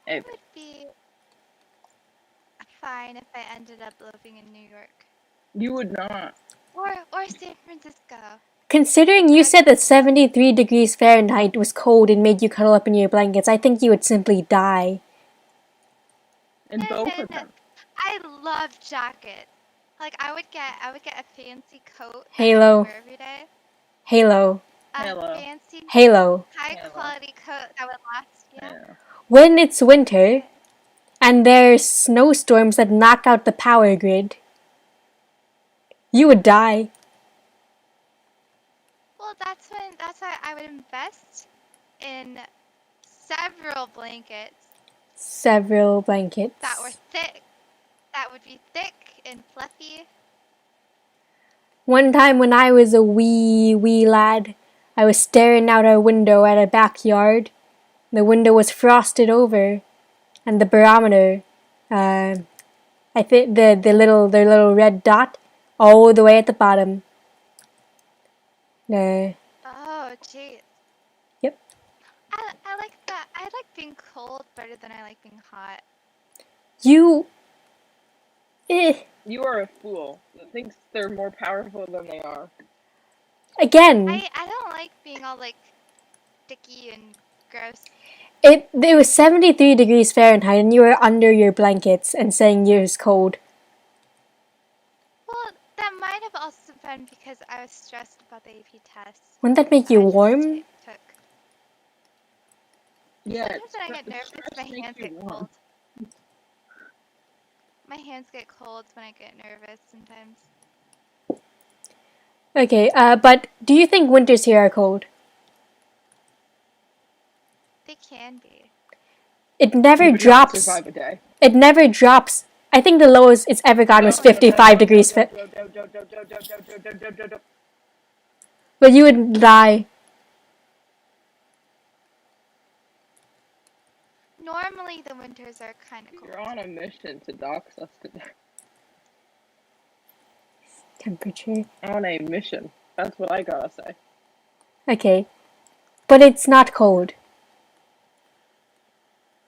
It Ape. would be fine if I ended up living in New York You would not. or San Francisco. Considering you said that 73 degrees Fahrenheit was cold and made you cuddle up in your blankets, I think you would simply die. In No, both no, of no. them. I love jackets. Like I would get a fancy coat that I Halo. would wear every day. Halo. A Halo. fancy Halo. high Halo. quality coat that would last, you know? Yeah. When it's winter and there's snowstorms that knock out the power grid, you would die. Well, that's why I would invest in several blankets Several blankets. that were thick, that would be thick and fluffy. One time when I was a wee lad, I was staring out our window at a backyard. The window was frosted over, and the barometer, I think the little red dot, all the way at the bottom. Oh, jeez. Yep. I like that. I like being cold better than I like being hot. You. You are a fool that thinks they're more powerful than they are. Again. I don't like being all like sticky and gross. It was 73 degrees Fahrenheit, and you were under your blankets and saying you was cold. Well, that might have also been because I was stressed about the AP test. Wouldn't that make you I just warm? took. Yeah, Sometimes when I get nervous, stress my makes hands you get warm. cold. My hands get cold when I get nervous sometimes. Okay, but do you think winters here are cold? They can be. It never You would not drops. survive a day. It never drops. I think the lowest it's ever gotten was 55 degrees. But you would die. Normally the winters are kind of cold. You're on a mission to dox us today. Temperature. On a mission. That's what I gotta say. Okay. But it's not cold.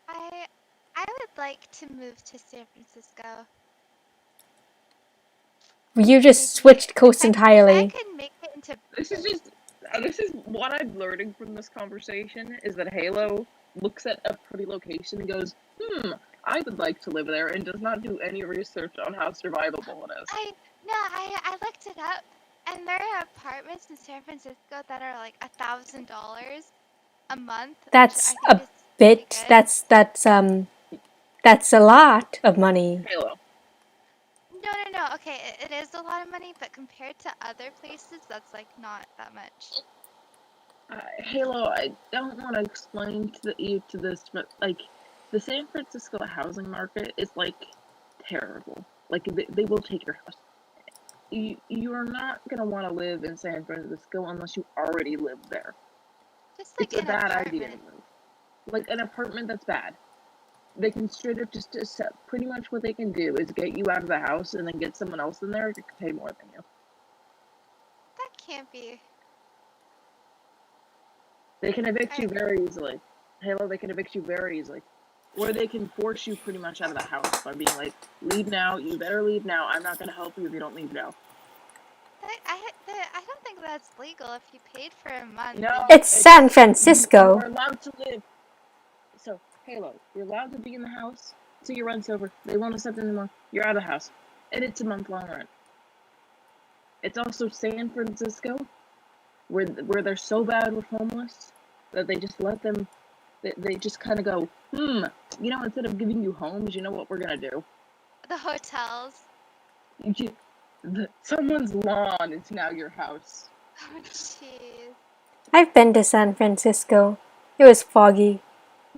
I would like to move to San Francisco. You just switched coasts If I entirely. could make it into This is what I'm learning from this conversation is that Halo looks at a pretty location and goes, I would like to live there, and does not do any research on how survivable it is. I looked it up, and there are apartments in San Francisco that are like $1,000 a month. That's which I think a is bit. pretty good. That's a lot of money. Halo. No. Okay, it is a lot of money, but compared to other places, that's like not that much. Halo, I don't want to explain you to this, but like the San Francisco housing market is like terrible. Like they will take your house. You are not gonna want to live in San Francisco unless you already live there. Just like It's a an bad apartment. idea to move. Like an apartment that's bad. They can straight up just pretty much what they can do is get you out of the house and then get someone else in there who can pay more than you. That can't be. They can evict you very easily. Halo, they can evict you very easily. Or they can force you pretty much out of the house by being like, leave now, you better leave now, I'm not gonna help you if you don't leave now. I don't think that's legal if you paid for a month. No, It's San Francisco. You're allowed to live. So, Halo, you're allowed to be in the house. So your rent's over. They won't accept anymore. You're out of the house. And it's a month-long rent. It's also San Francisco, where they're so bad with homeless that they just let them. They just kind of go, instead of giving you homes, you know what we're gonna do? The hotels. Someone's lawn is now your house. Oh, jeez. I've been to San Francisco. It was foggy.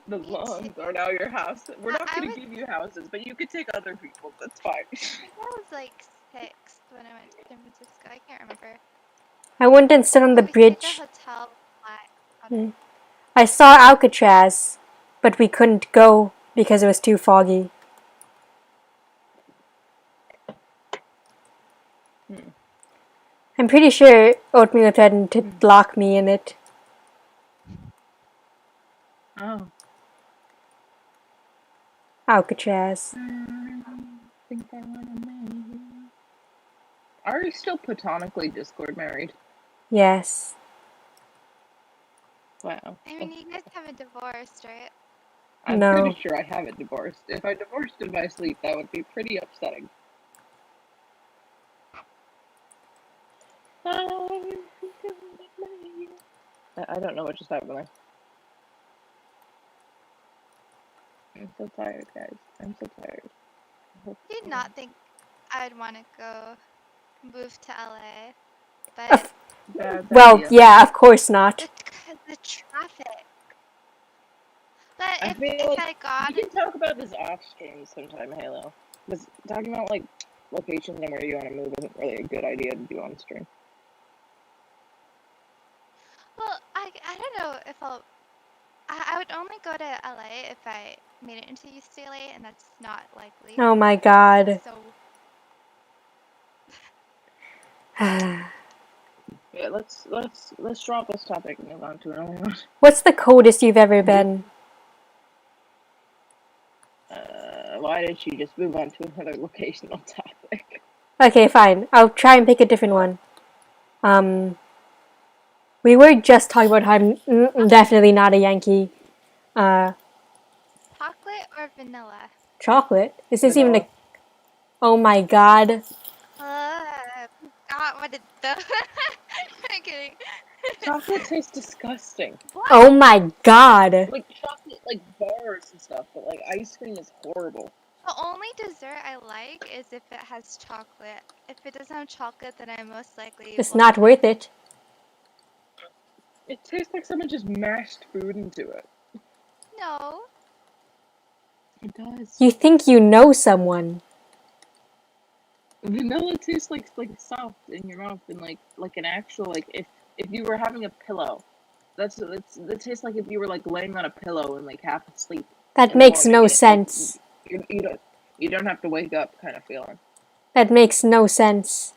The Me lawns too. are now your house. We're not I gonna would- give you houses, but you could take other people. That's fine. I think I was like 6 when I went to San Francisco. I can't remember. I went and stood on the We stayed bridge. at a hotel with I saw Alcatraz, but we couldn't go because it was too foggy. I'm pretty sure Oatmeal threatened to lock me in it. Oh. Alcatraz. Think I wanna marry you. Are you still platonically Discord married? Yes. Wow. I mean, you guys haven't divorced, right? I'm No. pretty sure I haven't divorced. If I divorced in my sleep, that would be pretty upsetting. I don't know what just happened there. I'm so tired, guys. I'm so tired. Did not think I'd want to go move to LA, but Of- Bad well, idea. yeah, of course not. the traffic. But I if feel like I got we can talk about this off stream sometime, Halo. Because talking about like locations and where you want to move isn't really a good idea to do on stream. well, I don't know if I would only go to LA if I made it into UCLA, and that's not likely. Oh my god. So Yeah, let's drop this topic and move on to another one. What's the coldest you've ever been? Why did she just move on to another locational topic? Okay, fine. I'll try and pick a different one. We were just talking about how I'm definitely not a Yankee. chocolate or vanilla? Chocolate? Is this even Vanilla. a... Oh my god. God, what did the? I'm kidding. Chocolate tastes disgusting. What? Oh my god. Like chocolate, like bars and stuff, but like ice cream is horrible. The only dessert I like is if it has chocolate. If it doesn't have chocolate, then I most likely It's will not worth it. It tastes like someone just mashed food into it. No. It does. You think you know someone. Vanilla tastes like soft in your mouth and like an actual like if you were having a pillow. That tastes like if you were like laying on a pillow and like half asleep. That in the makes no morning, and, sense. like, you don't have to wake up kind of feeling. That makes no sense.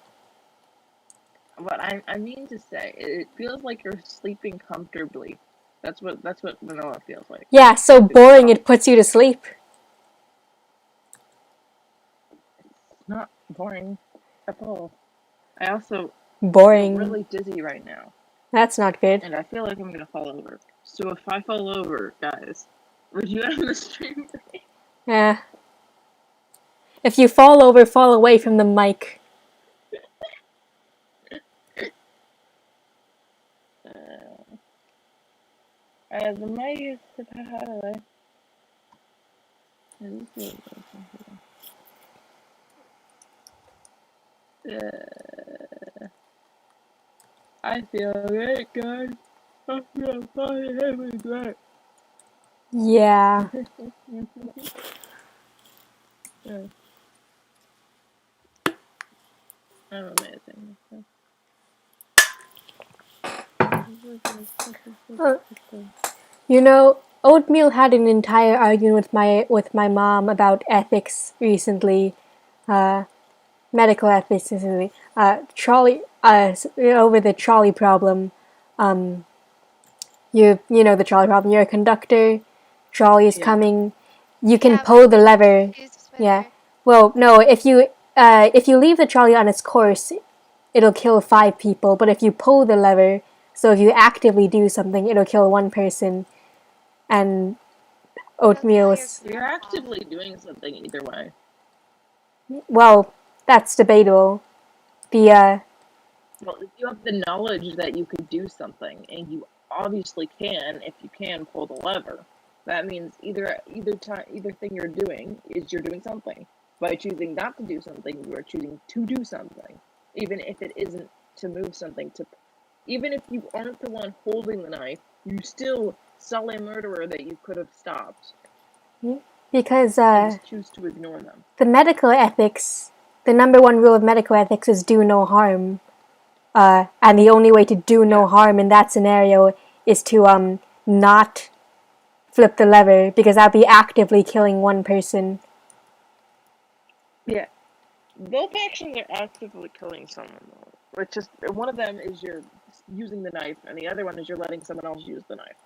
But I mean to say, it feels like you're sleeping comfortably. That's what vanilla feels like. Yeah, so boring it puts you to sleep. It's not boring at all. I also Boring. feel really dizzy right now. That's not good. And I feel like I'm gonna fall over. So if I fall over, guys, would you end the stream? Yeah. If you fall over, fall away from the mic. The mic is how do I? I feel great, guys. I feel fucking great. Yeah. I'm amazing. You know, Oatmeal had an entire argument with my mom about ethics recently. Medical ethics recently. Trolley over the trolley problem. You know the trolley problem. You're a conductor. Trolley is coming. You can pull the lever. Yeah. Well, no. If you leave the trolley on its course, it'll kill 5 people. But if you pull the lever, so if you actively do something, it'll kill 1 person. And Oatmeal is... You're actively doing something either way. Well, that's debatable. Well, if you have the knowledge that you could do something, and you obviously can, if you can pull the lever, that means either thing you're doing is you're doing something. By choosing not to do something, you are choosing to do something, even if it isn't to move something. Even if you aren't the one holding the knife, you still saw a murderer that you could have stopped. Because just choose to ignore them. The medical ethics, the number 1 rule of medical ethics is do no harm. And the only way to do no harm in that scenario is to not flip the lever, because that'd be actively killing 1 person. Yeah. Both actions are actively killing someone, though. Which is one of them is you're using the knife, and the other one is you're letting someone else use the knife.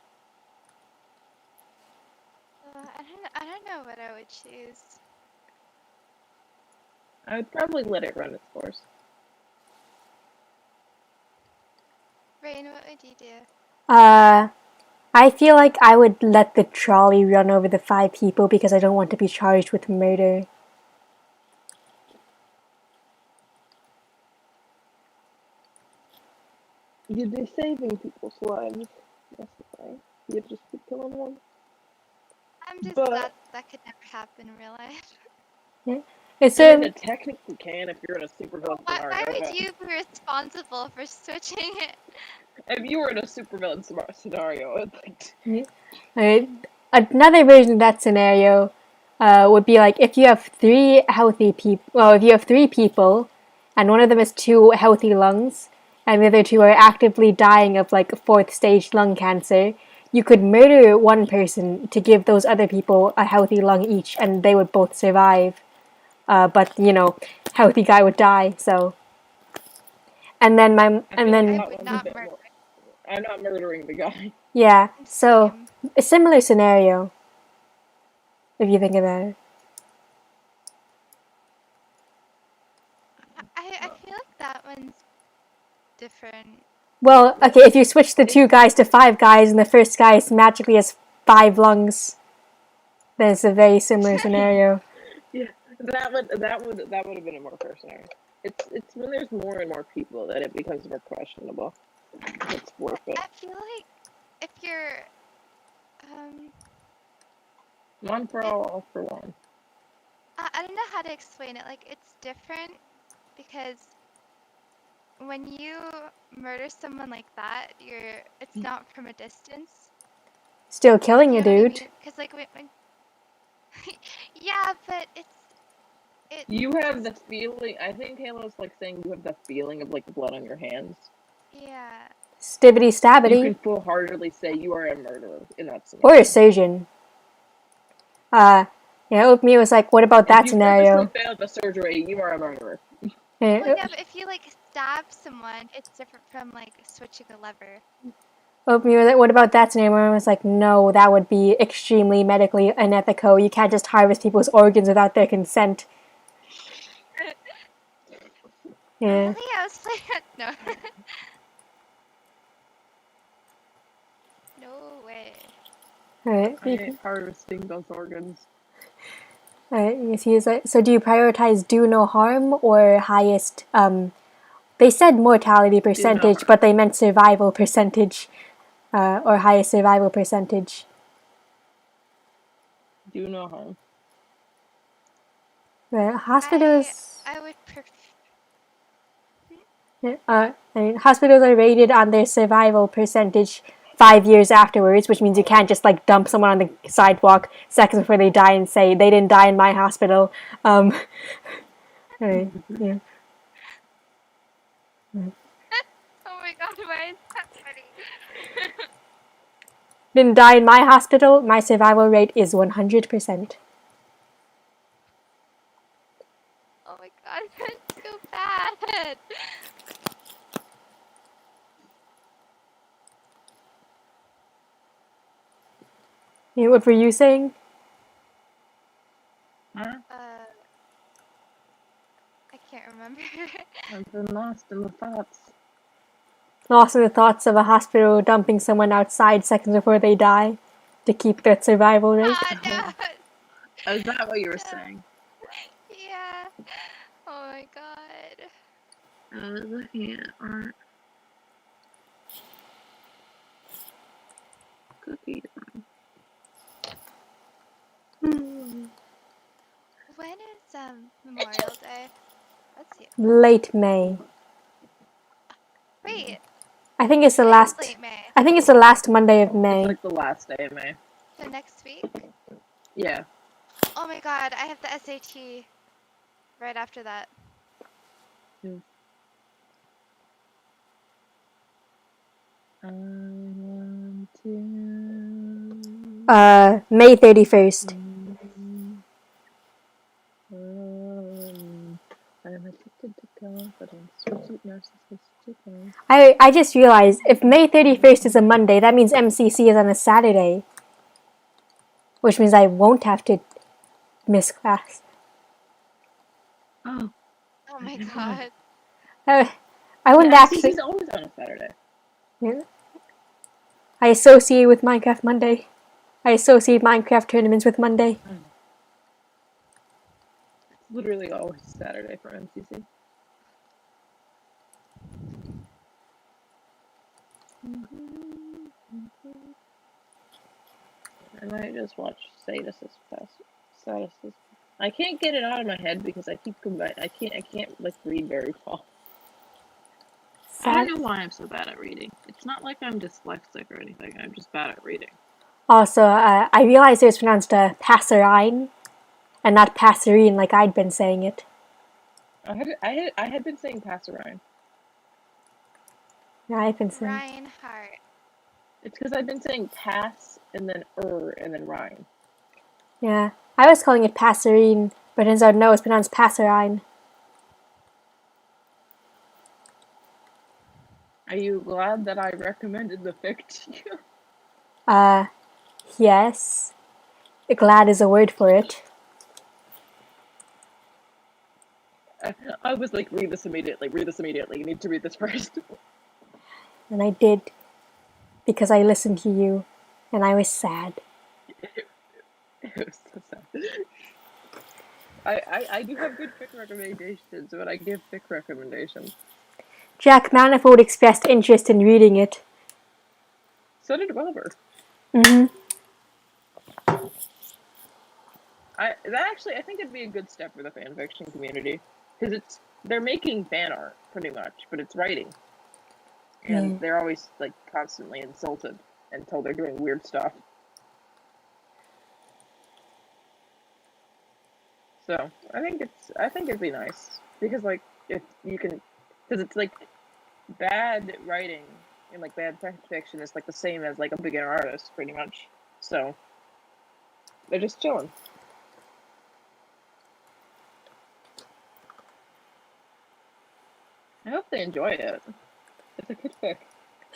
I don't know what I would choose. I would probably let it run its course. Rain, what would you do? I feel like I would let the trolley run over the 5 people because I don't want to be charged with murder. You'd be saving people's lives. That's the thing. You'd just be killing them. I'm just But- glad that could never happen in real life. It's I mean, it technically can if you're in a supervillain Why scenario. would you be responsible for switching it? If you were in a supervillain scenario, it's another version of that scenario would be like if you have 3 healthy people. Well, if you have 3 people, and one of them has 2 healthy lungs, and the other 2 are actively dying of like 4th stage lung cancer, you could murder one person to give those other people a healthy lung each, and they would both survive. But healthy guy would die. So, and then I would not murder. I'm not murdering the guy. Yeah. So Same. a similar scenario, if you think about it. I feel like that one's different. Well, okay, if you switch the 2 guys to 5 guys, and the first guy magically has 5 lungs, then it's a very similar scenario. Yeah, that would have been a more fair scenario. It's when there's more and more people that it becomes more questionable. It's worth it. I feel like if you're One for all for one. I don't know how to explain it. Like, it's different because when you murder someone like that, it's not from a distance. Still killing a dude. Because like when yeah, but it's You have the feeling. I think Halo's like saying you have the feeling of like blood on your hands. yeah. Stibbity You stabbity. can full-heartedly say you are a murderer in that scenario. Or a surgeon. Oatmeal was like, what about that scenario? If you purposely failed the surgery, you are a murderer. Well, yeah, but if you like stab someone, it's different from like switching a lever. Oatmeal was like, what about that scenario? And I was like, no, that would be extremely medically unethical. You can't just harvest people's organs without their consent. Yeah. Really? I was playing no. No way. Alright. I ain't harvesting those organs. Alright, you see, so do you prioritize do no harm or highest, they said mortality percentage, but they meant survival percentage, or highest survival percentage. Do no harm. Hospitals... I would prefer... hospitals are rated on their survival percentage 5 years afterwards, which means you can't just like dump someone on the sidewalk seconds before they die and say they didn't die in my hospital. Right, yeah. Oh my god, why is that funny? Didn't die in my hospital. My survival rate is 100%. Oh my god, that's so bad. Yeah, what were you saying? Huh? I can't remember. I've been lost in the thoughts. Lost in the thoughts of a hospital dumping someone outside seconds before they die to keep that survival rate. No. Is that what you were saying? Yeah. Oh my god. I was looking at art. Cookies. When is Memorial Day? Let's see. Late May. Wait. I think it's the when is last. late May? I think it's the last Monday of May. It's like the last day of May. So next week? Yeah. Oh my god, I have the SAT right after that. I want to. May 31st. And Addicted to confidence. Sweet narcissistic love. I just realized if May 31st is a Monday, that means MCC is on a Saturday. Which means I won't have to miss class. Oh, Oh my never god. mind. I wouldn't Yeah, actually. MCC's always on a Saturday. Yeah. I associate with Minecraft Monday. I associate Minecraft tournaments with Monday. It's literally always Saturday for MCC. And I just watch Statuses. I can't get it out of my head because I keep combining. I can't like read very well. I don't know why I'm so bad at reading. It's not like I'm dyslexic or anything. I'm just bad at reading. Also, I realized it was pronounced passerine, and not passerine like I'd been saying it. I had been saying passerine. Yeah, I've been saying. Reinhardt. It's because I've been saying pass and then and then Ryan. Yeah, I was calling it passerine, but turns out no, it's pronounced passerine. Are you glad that I recommended the fic to you? Yes. Glad is a word for it. I was like, read this immediately. You need to read this first. And I did. Because I listened to you, and I was sad. It was so sad. I do have good fic recommendations, but I give fic recommendations. Jack Manifold expressed interest in reading it. So did Wilbur. Mm-hmm. I think it'd be a good step for the fanfiction community because they're making fan art pretty much, but it's writing, and they're always like constantly insulted until they're doing weird stuff. So I think it'd be nice because like if you can, because it's like bad writing and like bad fiction is like the same as like a beginner artist pretty much. So they're just chilling. I hope they enjoy it. It's a good fic.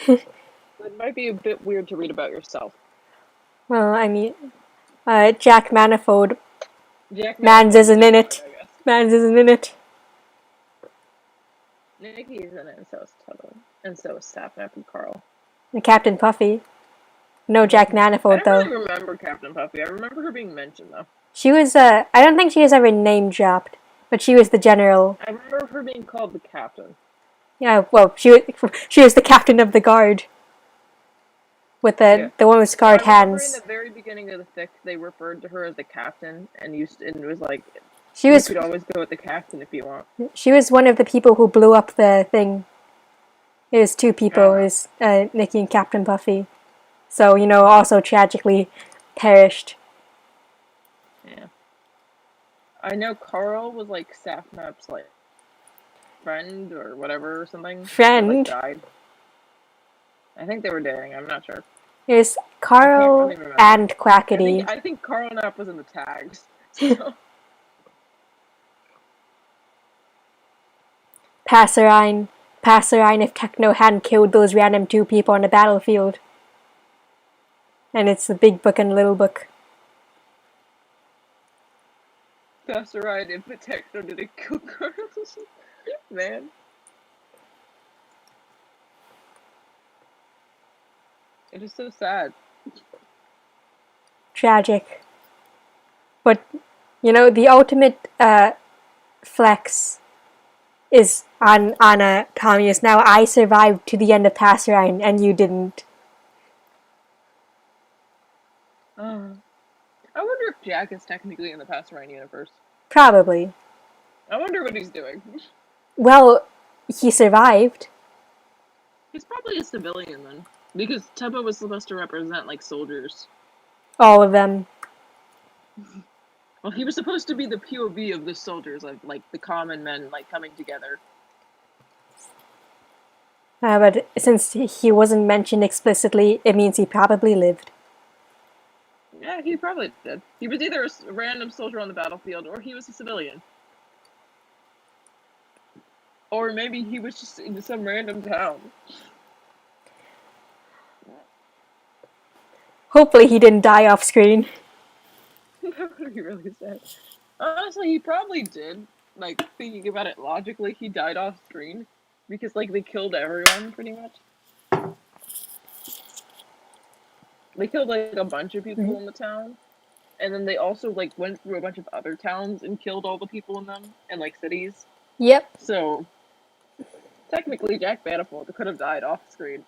It might be a bit weird to read about yourself. Well, I mean, Jack Manifold. Jack Mans isn't in it. I guess. Mans isn't in it. Nikki's in it, and so is Tuttle. And so is Sapnap and Carl. And Captain Puffy. No Jack Manifold, I though. don't really remember Captain Puffy. I remember her being mentioned, though. She was, I don't think she was ever name dropped, but she was the general. I remember her being called the captain. Yeah, well, she was the captain of the guard. With the one with scarred hands. In the very beginning of the fic, they referred to her as the captain, and it was like, you could always go with the captain if you want. She was one of the people who blew up the thing. It was two people. It was Nikki and Captain Puffy. So, also tragically perished. Yeah. I know Carl was like Sapnap's like friend or whatever or something. Friend? That, like, died. I think they were dating. I'm not sure. It was Carl really and Quackity. I think Carl Knapp was in the tags. So. Passerine if Techno hadn't killed those random two people on the battlefield. And it's the big book and little book. Passerine if the Techno didn't kill Carlos. Man. It is so sad. Tragic. But, the ultimate flex is on Tommy is now I survived to the end of Passerine and you didn't. I wonder if Jack is technically in the Passerine universe. Probably. I wonder what he's doing. Well, he survived. He's probably a civilian then. Because Tubbo was supposed to represent, like, soldiers. All of them. Well, he was supposed to be the POV of the soldiers, like the common men, like, coming together. But since he wasn't mentioned explicitly, it means he probably lived. Yeah, he probably did. He was either a random soldier on the battlefield, or he was a civilian. Or maybe he was just in some random town. Hopefully he didn't die off screen. That would be really sad. Honestly, he probably did. Like, thinking about it logically, he died off screen. Because, like, they killed everyone, pretty much. They killed, like, a bunch of people in the town. And then they also, like, went through a bunch of other towns and killed all the people in them. And, like, cities. Yep. So, technically, Jack Manifold could have died off screen.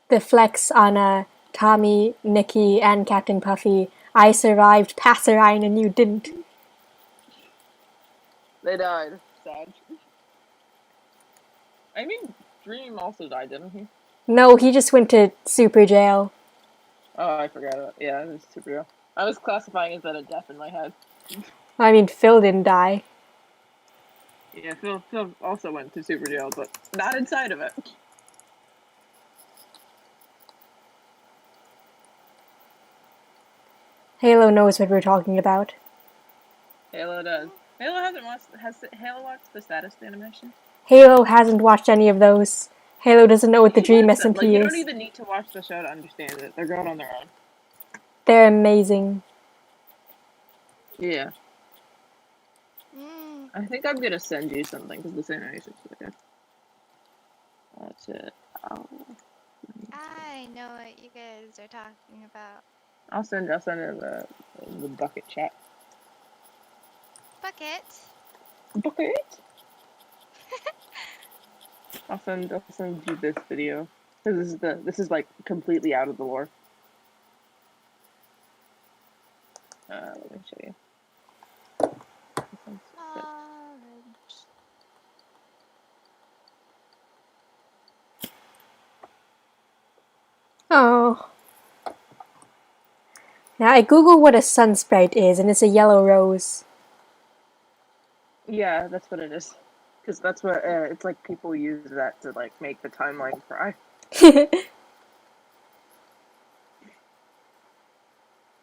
The flex on Tommy, Nikki, and Captain Puffy. I survived Passerine and you didn't. They died. Sad. I mean, Dream also died, didn't he? No, he just went to super jail. Oh, I forgot about it. Yeah, it was super real. I was classifying as that a death in my head. I mean, Phil didn't die. Yeah, Phil also went to super jail, but not inside of it. Halo knows what we're talking about. Halo does. Halo hasn't watched. Has Halo watched the status animation? Halo hasn't watched any of those. Halo doesn't know what the Dream Watch them. SMP Like, you is. don't even need to watch the show to understand it. They're going on their own. They're amazing. Yeah. Mm. I think I'm gonna send you something because this animation's really good. That's it. I know what you guys are talking about. I'll send it in the bucket chat. Bucket. Bucket. I'll send you this video because this is like completely out of the lore. Let me show you. Oh. Now I Google what a sunsprite is, and it's a yellow rose. Yeah, that's what it is. Because that's what it's like. People use that to like make the timeline cry.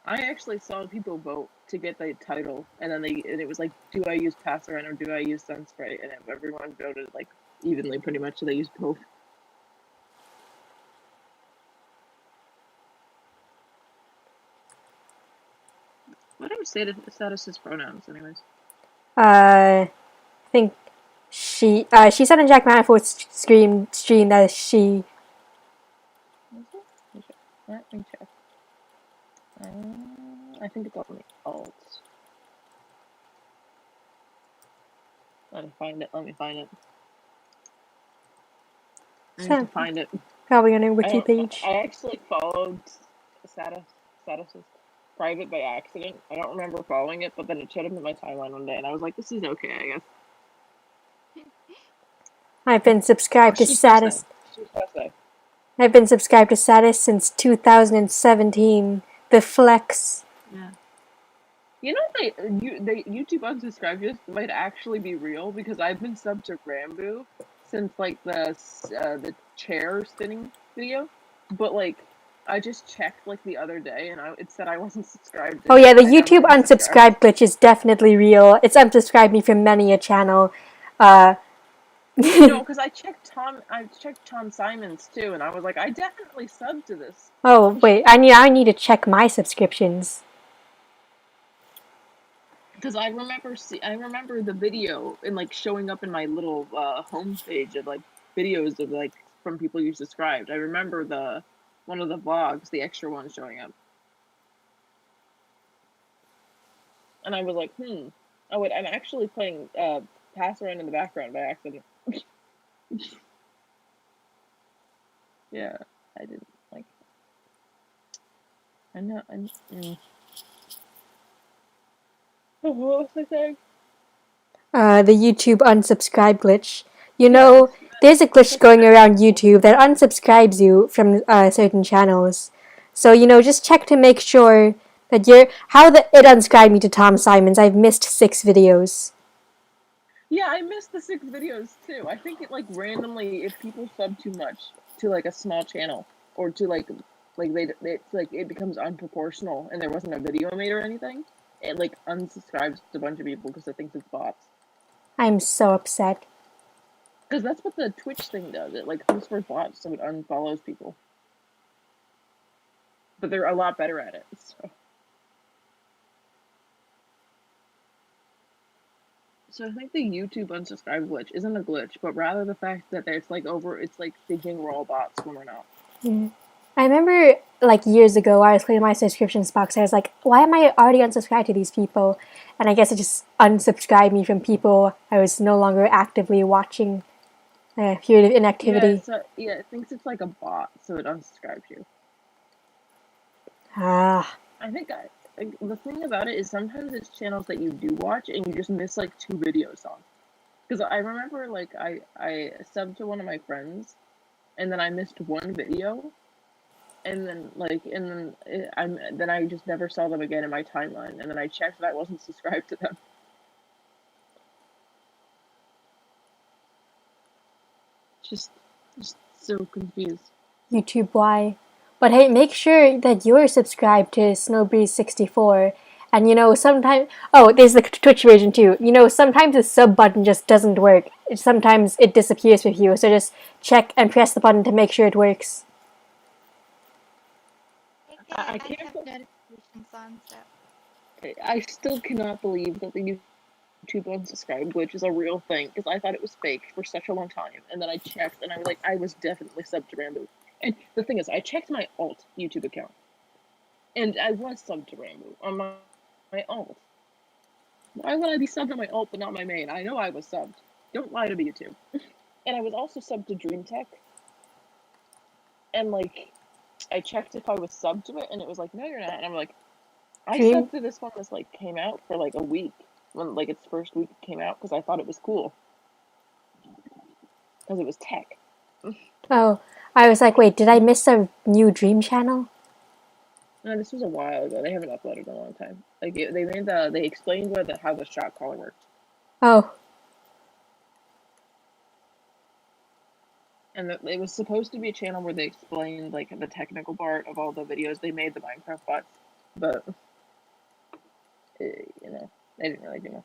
I actually saw people vote to get the title, and then it was like, do I use Passerine or do I use Sunsprite? And everyone voted like evenly, pretty much. So they used both. What are Status's pronouns, anyways? I think she said in Jack Manifold's stream that she. Let me check. I think it's on the alt. Let me find it. I need to find it. Probably on her wiki page. I actually followed Status's private by accident. I don't remember following it, but then it showed up in my timeline one day, and I was like, this is okay, I guess. I've been subscribed to Status. I've been subscribed to Status since 2017. The Flex. Yeah. You know, they YouTube unsubscribed just might actually be real because I've been subbed to Rambo since like the chair spinning video, but like I just checked like the other day and it said I wasn't subscribed. Oh yeah, the YouTube unsubscribe glitch is definitely real. It's unsubscribed me from many a channel. No, because I checked Tom Simons too, and I was like, I definitely subbed to this. Oh wait, I need to check my subscriptions. Because I remember the video and like showing up in my little home page of like videos of like from people you subscribed. I remember one of the vlogs, the extra one showing up, and I was like, oh wait, I'm actually playing Passerine in the background by accident. Yeah, I didn't like. I'm not. What was I saying? The YouTube unsubscribe glitch. You know, there's a glitch going around YouTube that unsubscribes you from certain channels. So, you know, just check to make sure that it unsubscribed me to Tom Simons. I've missed 6 videos. Yeah, I missed the 6 videos too. I think it like randomly, if people sub too much to like a small channel or to like it becomes unproportional and there wasn't a video made or anything, it like unsubscribes a bunch of people because it thinks it's bots. I'm so upset. Because that's what the Twitch thing does. It like thinks we're bots, so it unfollows people. But they're a lot better at it. So I think the YouTube unsubscribe glitch isn't a glitch, but rather the fact that it's like thinking we're all bots when we're not. Mm. I remember like years ago, I was cleaning my subscriptions box. I was like, why am I already unsubscribed to these people? And I guess it just unsubscribed me from people I was no longer actively watching. Period of inactivity. It thinks it's like a bot, so it unsubscribes you. Ah. I think the thing about it is sometimes it's channels that you do watch and you just miss like 2 videos on. Because I remember like I subbed to one of my friends, and then I missed 1 video, and then I just never saw them again in my timeline, and then I checked that I wasn't subscribed to them. Just so confused. YouTube, why? But hey, make sure that you're subscribed to Snowbreeze64. And sometimes, there's the Twitch version too. Sometimes the sub button just doesn't work. Sometimes it disappears with you. So just check and press the button to make sure it works. I I can't have notifications on, so. I still cannot believe that the YouTube unsubscribe glitch is a real thing, because I thought it was fake for such a long time, and then I checked, and I was like, I was definitely subbed to Rambo. And the thing is, I checked my alt YouTube account, and I was subbed to Rambo on my alt. Why would I be subbed to my alt but not my main? I know I was subbed. Don't lie to me, YouTube. And I was also subbed to DreamTech, and like, I checked if I was subbed to it, and it was like, no, you're not. And I'm like, I subbed to this one that's like came out for like a week. When like its first week came out, because I thought it was cool. Because it was tech. Oh, I was like, wait, did I miss a new Dream channel? No, this was a while ago. They haven't uploaded in a long time. Like they explained how the shot caller worked. Oh. And it was supposed to be a channel where they explained like the technical part of all the videos they made, the Minecraft bots, but they didn't really do much.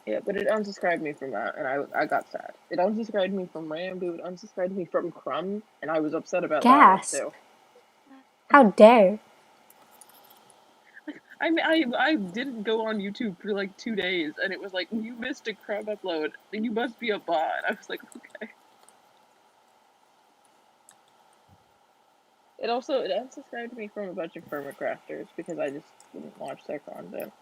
Yeah, but it unsubscribed me from that, and I got sad. It unsubscribed me from Rambo, it unsubscribed me from Crumb, and I was upset about that one too. How dare! I didn't go on YouTube for like 2 days, and it was like, you missed a Crumb upload, and you must be a bot. I was like, okay. It unsubscribed me from a bunch of Permacrafters because I just didn't watch their content.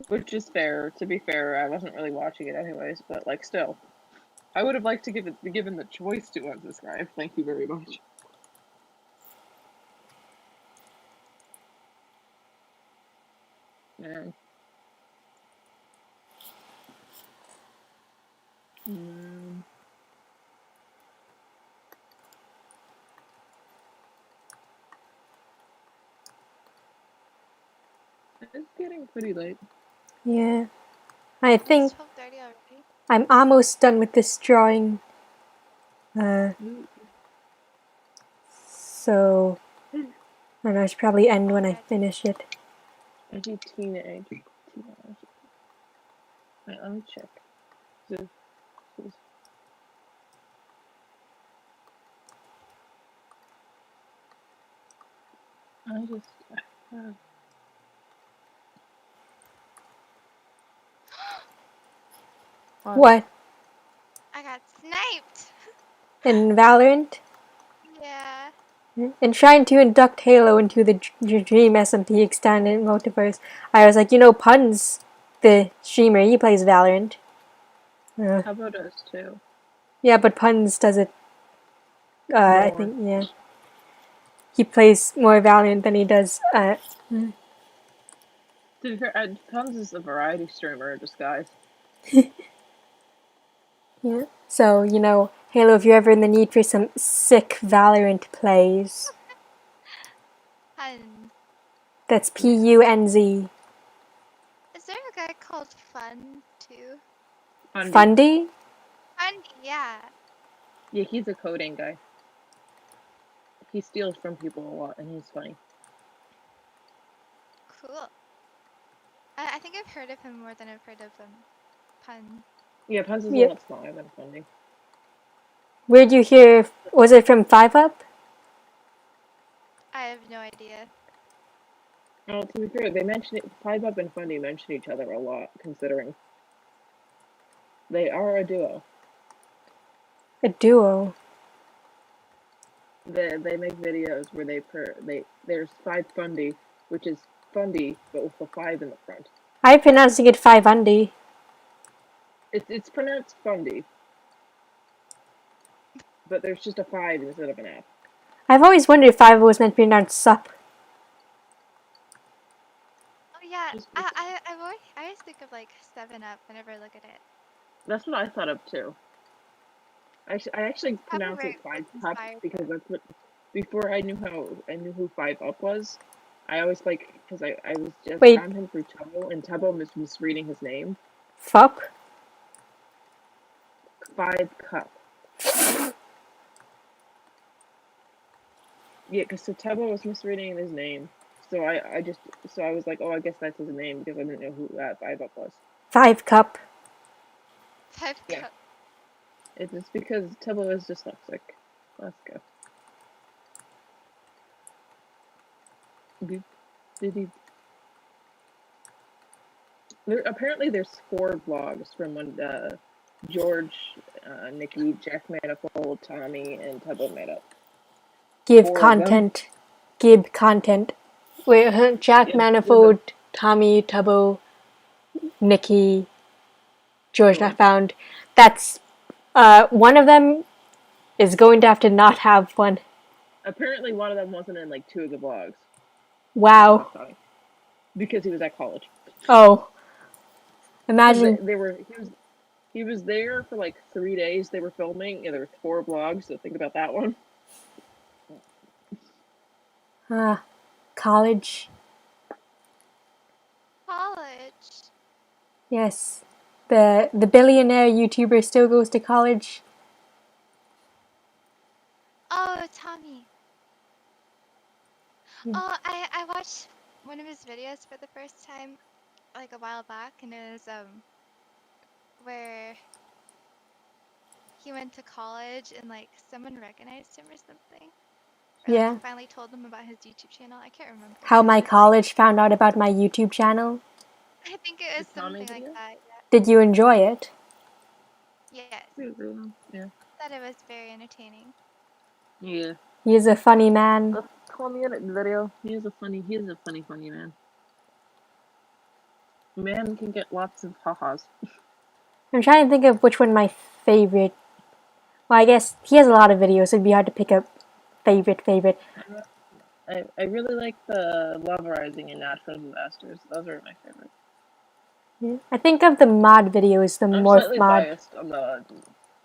Which is fair. To be fair, I wasn't really watching it anyways, but like still. I would have liked to be given the choice to unsubscribe. Thank you very much. Man. It's getting pretty late. Yeah. I think It's 12:30 already. I'm almost done with this drawing. So I don't know, I should probably end when I finish it. I do teenage. Wait, let me check. I just. What? I got sniped! In Valorant? Yeah. In trying to induct Halo into the Dream SMP extended multiverse, I was like, Puns, the streamer, he plays Valorant. How about us too? Yeah, but Puns does it. I think, yeah. He plays more Valorant than he does. To be fair, Puns is a variety streamer in disguise. Yeah. So, Halo, if you're ever in the need for some sick Valorant plays. Fun. That's Punz. Is there a guy called Fun too? Fundy? Fundy, yeah. Yeah, he's a coding guy. He steals from people a lot, and he's funny. Cool. I think I've heard of him more than I've heard of Pun. Yeah, Puns is a Yep. lot smaller than Fundy. Where'd you hear? Was it from 5UP? I have no idea. Oh, to be fair, they mention it. 5UP and Fundy mention each other a lot, considering they are a duo. A duo. They make videos where there's 5 Fundy, which is Fundy but with the 5 in the front. I'm pronouncing it 5UNDY. It's pronounced Fundy, but there's just a 5 instead of an F. I've always wondered if 5 was meant to be pronounced sup. Oh yeah, Just- I always think of like 7-Up whenever I look at it. That's what I thought of too. I actually pronounce where it it 5 was Cup inspired because from. that's what. Before I knew who 5UP was, I always because I was just Wait. found him through Tubbo, and Tubbo was misreading his name. Fup? 5 Cup. Yeah, because so Tubbo was misreading his name. So I was like, oh, I guess that's his name because I didn't know who that 5UP was. 5 cup. 5 Yeah. Cup. It's because Tubbo is dyslexic. Let's go. Apparently, there's 4 vlogs from when George, Nikki, Jack Manifold, Tommy, and Tubbo made up. Give 4 of them. content. Give content. Wait, Jack Yeah, Manifold, Tommy, Tubbo, Nikki, George Not Found. That's one of them is going to have to not have one. Apparently, one of them wasn't in like 2 of the vlogs. Wow. Because he was at college. Oh. Imagine. He was there for like 3 days. They were filming, and there were 4 vlogs. So think about that one. College. College. Yes. The billionaire YouTuber still goes to college. Oh, Tommy. Hmm. Oh, I watched one of his videos for the first time like a while back, and it was where he went to college and like someone recognized him or something. Or Yeah. like finally told them about his YouTube channel. I can't remember. How but my it was, college found out about my YouTube channel. I think it was The Tommy something like video? that. Did you enjoy it? Yeah. Yes. Yeah. I thought it was very entertaining. Yeah. He is a funny man. The 20-minute video. He is a funny man. Man can get lots of ha-has. I'm trying to think of which one my favorite. Well, I guess he has a lot of videos, so it'd be hard to pick up favorite. I really like the Love Rising and Natural Disasters. Those are my favorite. Yeah. I think of the mod videos, the I'm morph slightly mod. biased on the.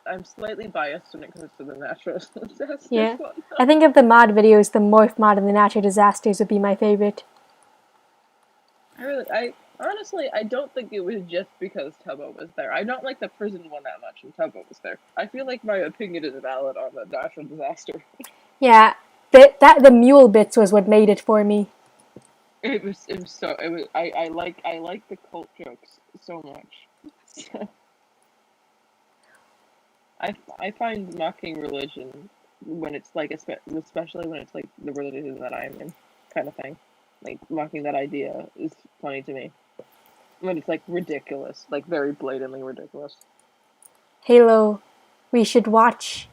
I'm slightly biased when it comes to the natural disasters Yeah. one. I think of the mod videos, the morph mod and the natural disasters would be my favorite. I honestly, I don't think it was just because Tubbo was there. I don't like the prison one that much, and Tubbo was there. I feel like my opinion is valid on the natural disaster. Yeah, the mule bits was what made it for me. It was so. It was. I like the cult jokes so much. So, I find mocking religion when it's like especially when it's like the religion that I'm in, kind of thing. Like mocking that idea is funny to me. When it's like ridiculous, like very blatantly ridiculous. Halo, we should watch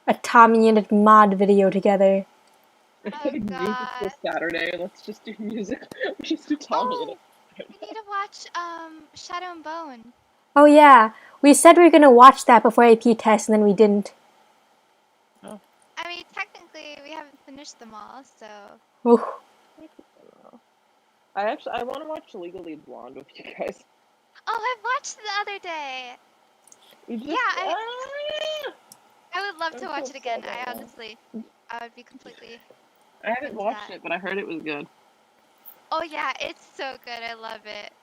a Tommy and it mod video together. Oh Music god. this Saturday. Let's just do music. We just do Tommy in Oh, it. we need to watch Shadow and Bone. Oh yeah, we said we were gonna watch that before AP test, and then we didn't. I mean, technically we haven't finished them all, so. Ooh. I want to watch Legally Blonde with you guys. Oh, I watched the other day. You just, Yeah, ah! I would love I'm to watch so it again. sad I about honestly, I would be completely. I haven't into watched that. it, but I heard it was good. Oh yeah, it's so good. I love it.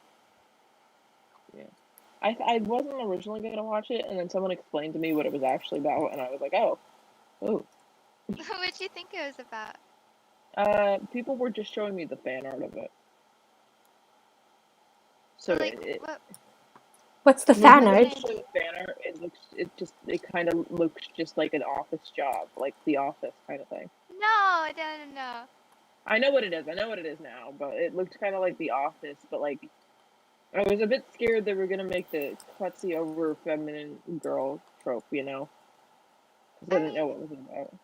I wasn't originally gonna watch it, and then someone explained to me what it was actually about, and I was like, oh. What'd you think it was about? People were just showing me the fan art of it. So Like, what What's the when fan people art? kind? just show the fan art, it kind of looks just like an office job, like The Office kind of thing. No, no, no, no. I know what it is. I know what it is now, but it looked kind of like The Office, but like I was a bit scared they were gonna make the klutzy over feminine girl trope, you know, because I I didn't know mean, what it was about.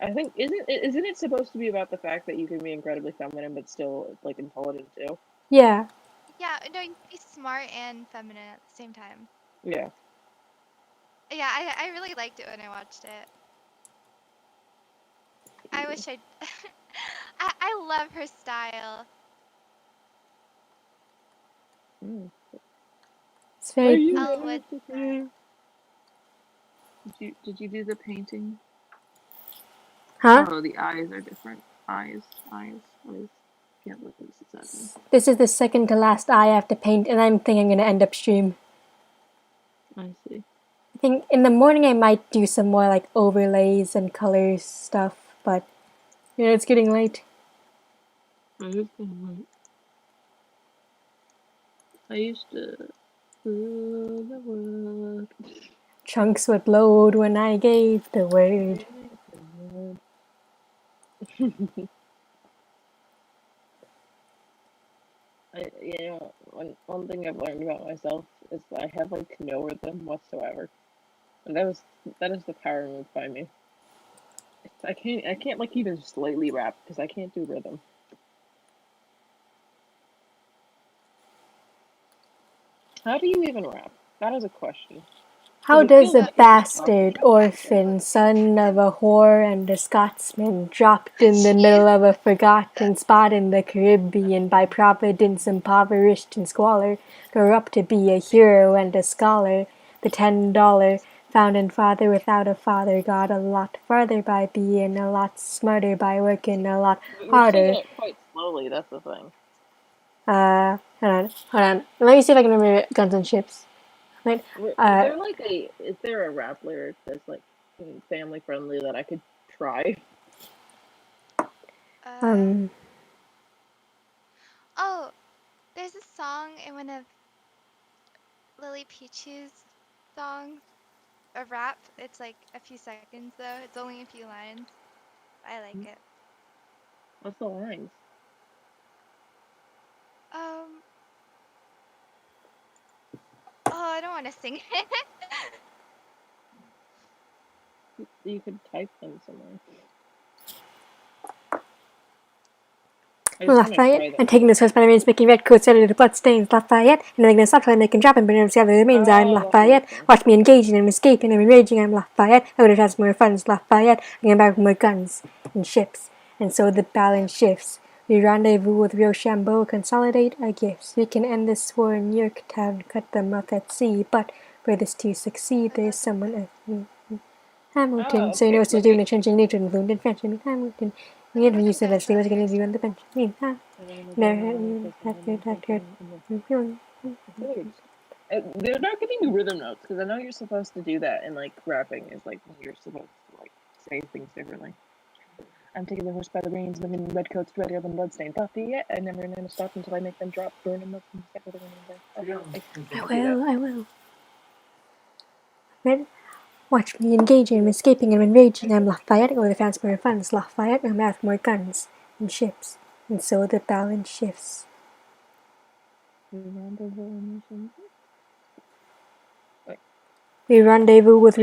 I think isn't it supposed to be about the fact that you can be incredibly feminine but still like intelligent too? Yeah. yeah, no, you can be smart and feminine at the same time. Yeah. Yeah, I really liked it when I watched it. I wish I'd. I love her style. Mm. It's Are very you ready Elwood to style. see? Did you do the painting? Huh? Oh, the eyes are different. Eyes. Can't look at this exactly. This is the second to last eye I have to paint, and I'm thinking I'm gonna end up stream. I see. I think in the morning I might do some more like overlays and colors stuff, but it's getting late. I just gonna I used to rule the world. Chunks would load when I gave the word. One thing I've learned about myself is that I have like no rhythm whatsoever, and that is the power move by me. I can't like even slightly rap because I can't do rhythm. How do you even rap? That is a question. How Because it does feels a like you're just talking. bastard orphan, son of a whore and a Scotsman, dropped in the Jeez. middle of a forgotten spot in the Caribbean by providence impoverished and squalor, grow up to be a hero and a scholar? The $10 founding father without a father got a lot farther by being a lot smarter by working a lot You're harder. singing it quite slowly. That's the thing. Hold on. Let me see if I can remember Guns and Ships. Wait, uh, Is there a rap lyric that's like family friendly that I could try? Uh. um, Oh, there's a song in one of Lily Peaches' songs, a rap. It's like a few seconds though. It's only a few lines. I like it. What's the lines? Um. Oh, I don't want to sing it. You could type them somewhere. I just want to Lafayette, try them. and taking this horse by the reins, making red coats ready to blood stains. Lafayette, and then gonna stop till I make him drop and burn him together the remains. I'm Oh, that's what Lafayette. it's saying. Watch me engaging and escaping and raging. I'm Lafayette. I would have had some more funds. Lafayette. I'm going back with more guns and ships. And so the balance shifts. We rendezvous with Rochambeau, consolidate our gifts. We can end this war in Yorktown, cut them off at sea. But for this to succeed, there's someone else. Hamilton. Oh, So you know okay. what to do in a changing nature and fluent in French. I mean Hamilton. We had to use eventually what's gonna do on the bench. I mean, never had you have to feeling. They're not giving you rhythm notes because I know you're supposed to do that in like rapping is like you're supposed to like say things differently. I'm taking the horse by the reins, living in red coats redder than bloodstains. Lafayette, I never know to stop until I make them drop, burn them up and step with them. I could do that. I will. Then watch me engaging, escaping and enraging. I'm Lafayette, or the fancy more funds. Lafayette, I'm have more guns and ships. And so the balance shifts. We rendezvous with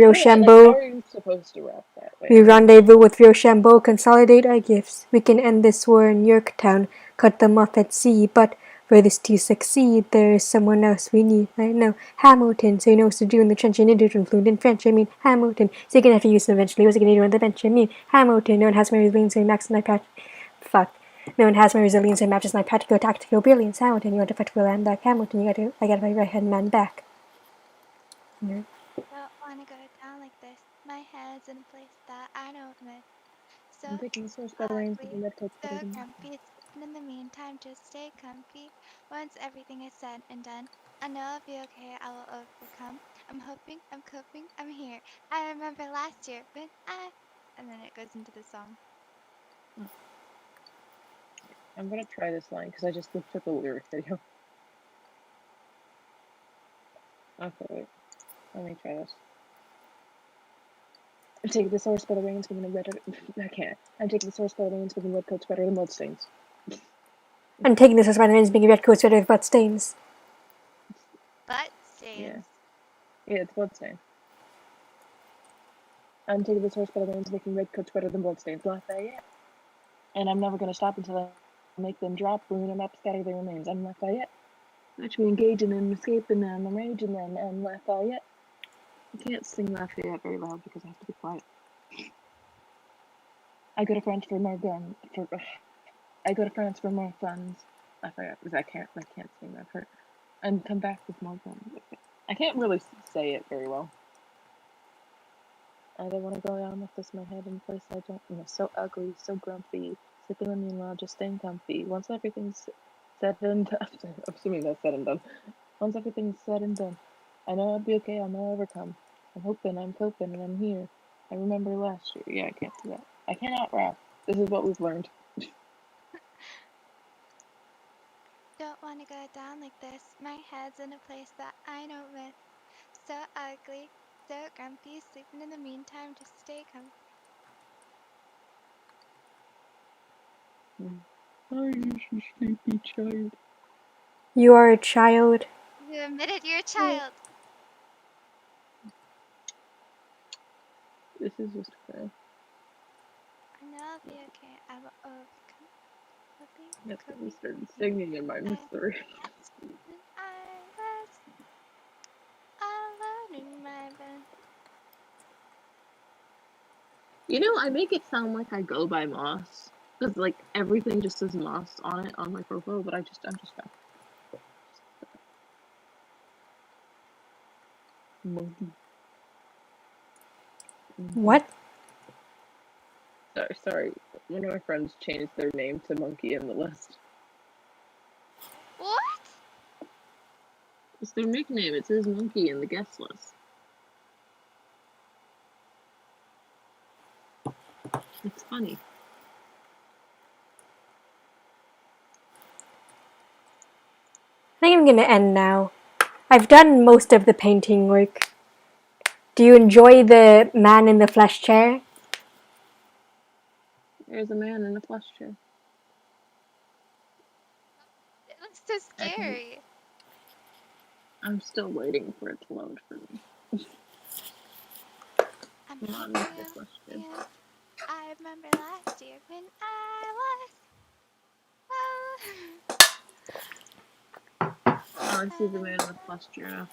How Rochambeau. are you supposed to rap that? Wait, We how are you rendezvous with Rochambeau, consolidate our gifts. We can end this war in Yorktown, cut them off at sea, but for this to succeed, there is someone else we need. I know Hamilton, so he knows what to do in the trench and Indian fluent in French. I mean Hamilton, so you can have to use him eventually. What's he gonna do on the bench? I mean Hamilton. No one has my resilience and max my fuck. No one has my resilience and matches my practical tactical brilliance. Hamilton, you want to fight for land back. Hamilton, I got my right hand man back. Don't wanna go down like this. My head's in a place that I don't miss. So I'm taking the horse by the reins, ugly, living red coats so redder than grumpy. And in the meantime, just stay comfy. Once everything is said and done, I know I'll be okay. I will overcome. I'm hoping, I'm coping, I'm here. I remember last year when I and then it goes into the song. I'm gonna try this line because I just looked at the lyric video. Okay, wait. Let me try this. I'm taking the source by the reins, making a red. I can't. I'm taking the source by the reins, making red coats better than bloodstains. I'm taking this as my name's being red coats red with butt stains. Butt stains. Yeah. Yeah, it's bloodstain. I'm taking the source by the reins, making red coats better than bloodstains. Lafayette. And I'm never gonna stop until I make them drop, ruin them up, scatter their remains. I'm Lafayette. Watch me engaging them, escaping them, I'm raging them. I'm Lafayette. I can't sing Lafayette very loud because I have to be quiet. I go to France for more gun. I go to France for more funds. Lafayette, because I can't sing that part. And come back with more guns. I can't really say it very well. I don't want to go down with this my head in a place I don't. So ugly, so grumpy. Sipping on meanwhile, just staying comfy. Once everything's said and done, I'm assuming that's said and done. Once everything's said and done, I know I'll be okay. I'll know I'll overcome. I'm hoping, I'm coping, and I'm here. I remember last year. Yeah, I can't do that. I cannot rap. This is what we've learned. Don't want to go down like this. My head's in a place that I don't miss. So ugly, so grumpy, sleeping in the meantime, just stay comfy. Oh, you sleepy child. You are a child. You admitted you're a child. This is just fair. I know I'll be okay. I will overcome. That's when we started singing and I missed the lyrics. I was alone in my bed. You know, I make it sound like I go by Moss. Because, like, everything just says Moss on it on my profile, but I'm just back. Monkey. What? Sorry. One of my friends changed their name to Monkey in the list. What? It's their nickname. It says Monkey in the guest list. It's funny. I think I'm gonna end now. I've done most of the painting work. Do you enjoy the man in the flesh chair? There's a man in a plush chair. It looks so scary. I'm still waiting for it to load for me. I'm Come on, thinking Mr. of Plush Chair. you. I remember last year when I was. Oh, I see the man in the plush chair now.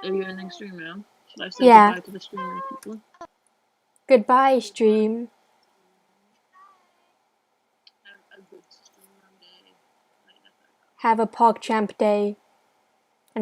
Are you ending stream now? Should I say Yeah. goodbye to the streaming people? Goodbye, stream. Have a good stream day. Have a PogChamp day.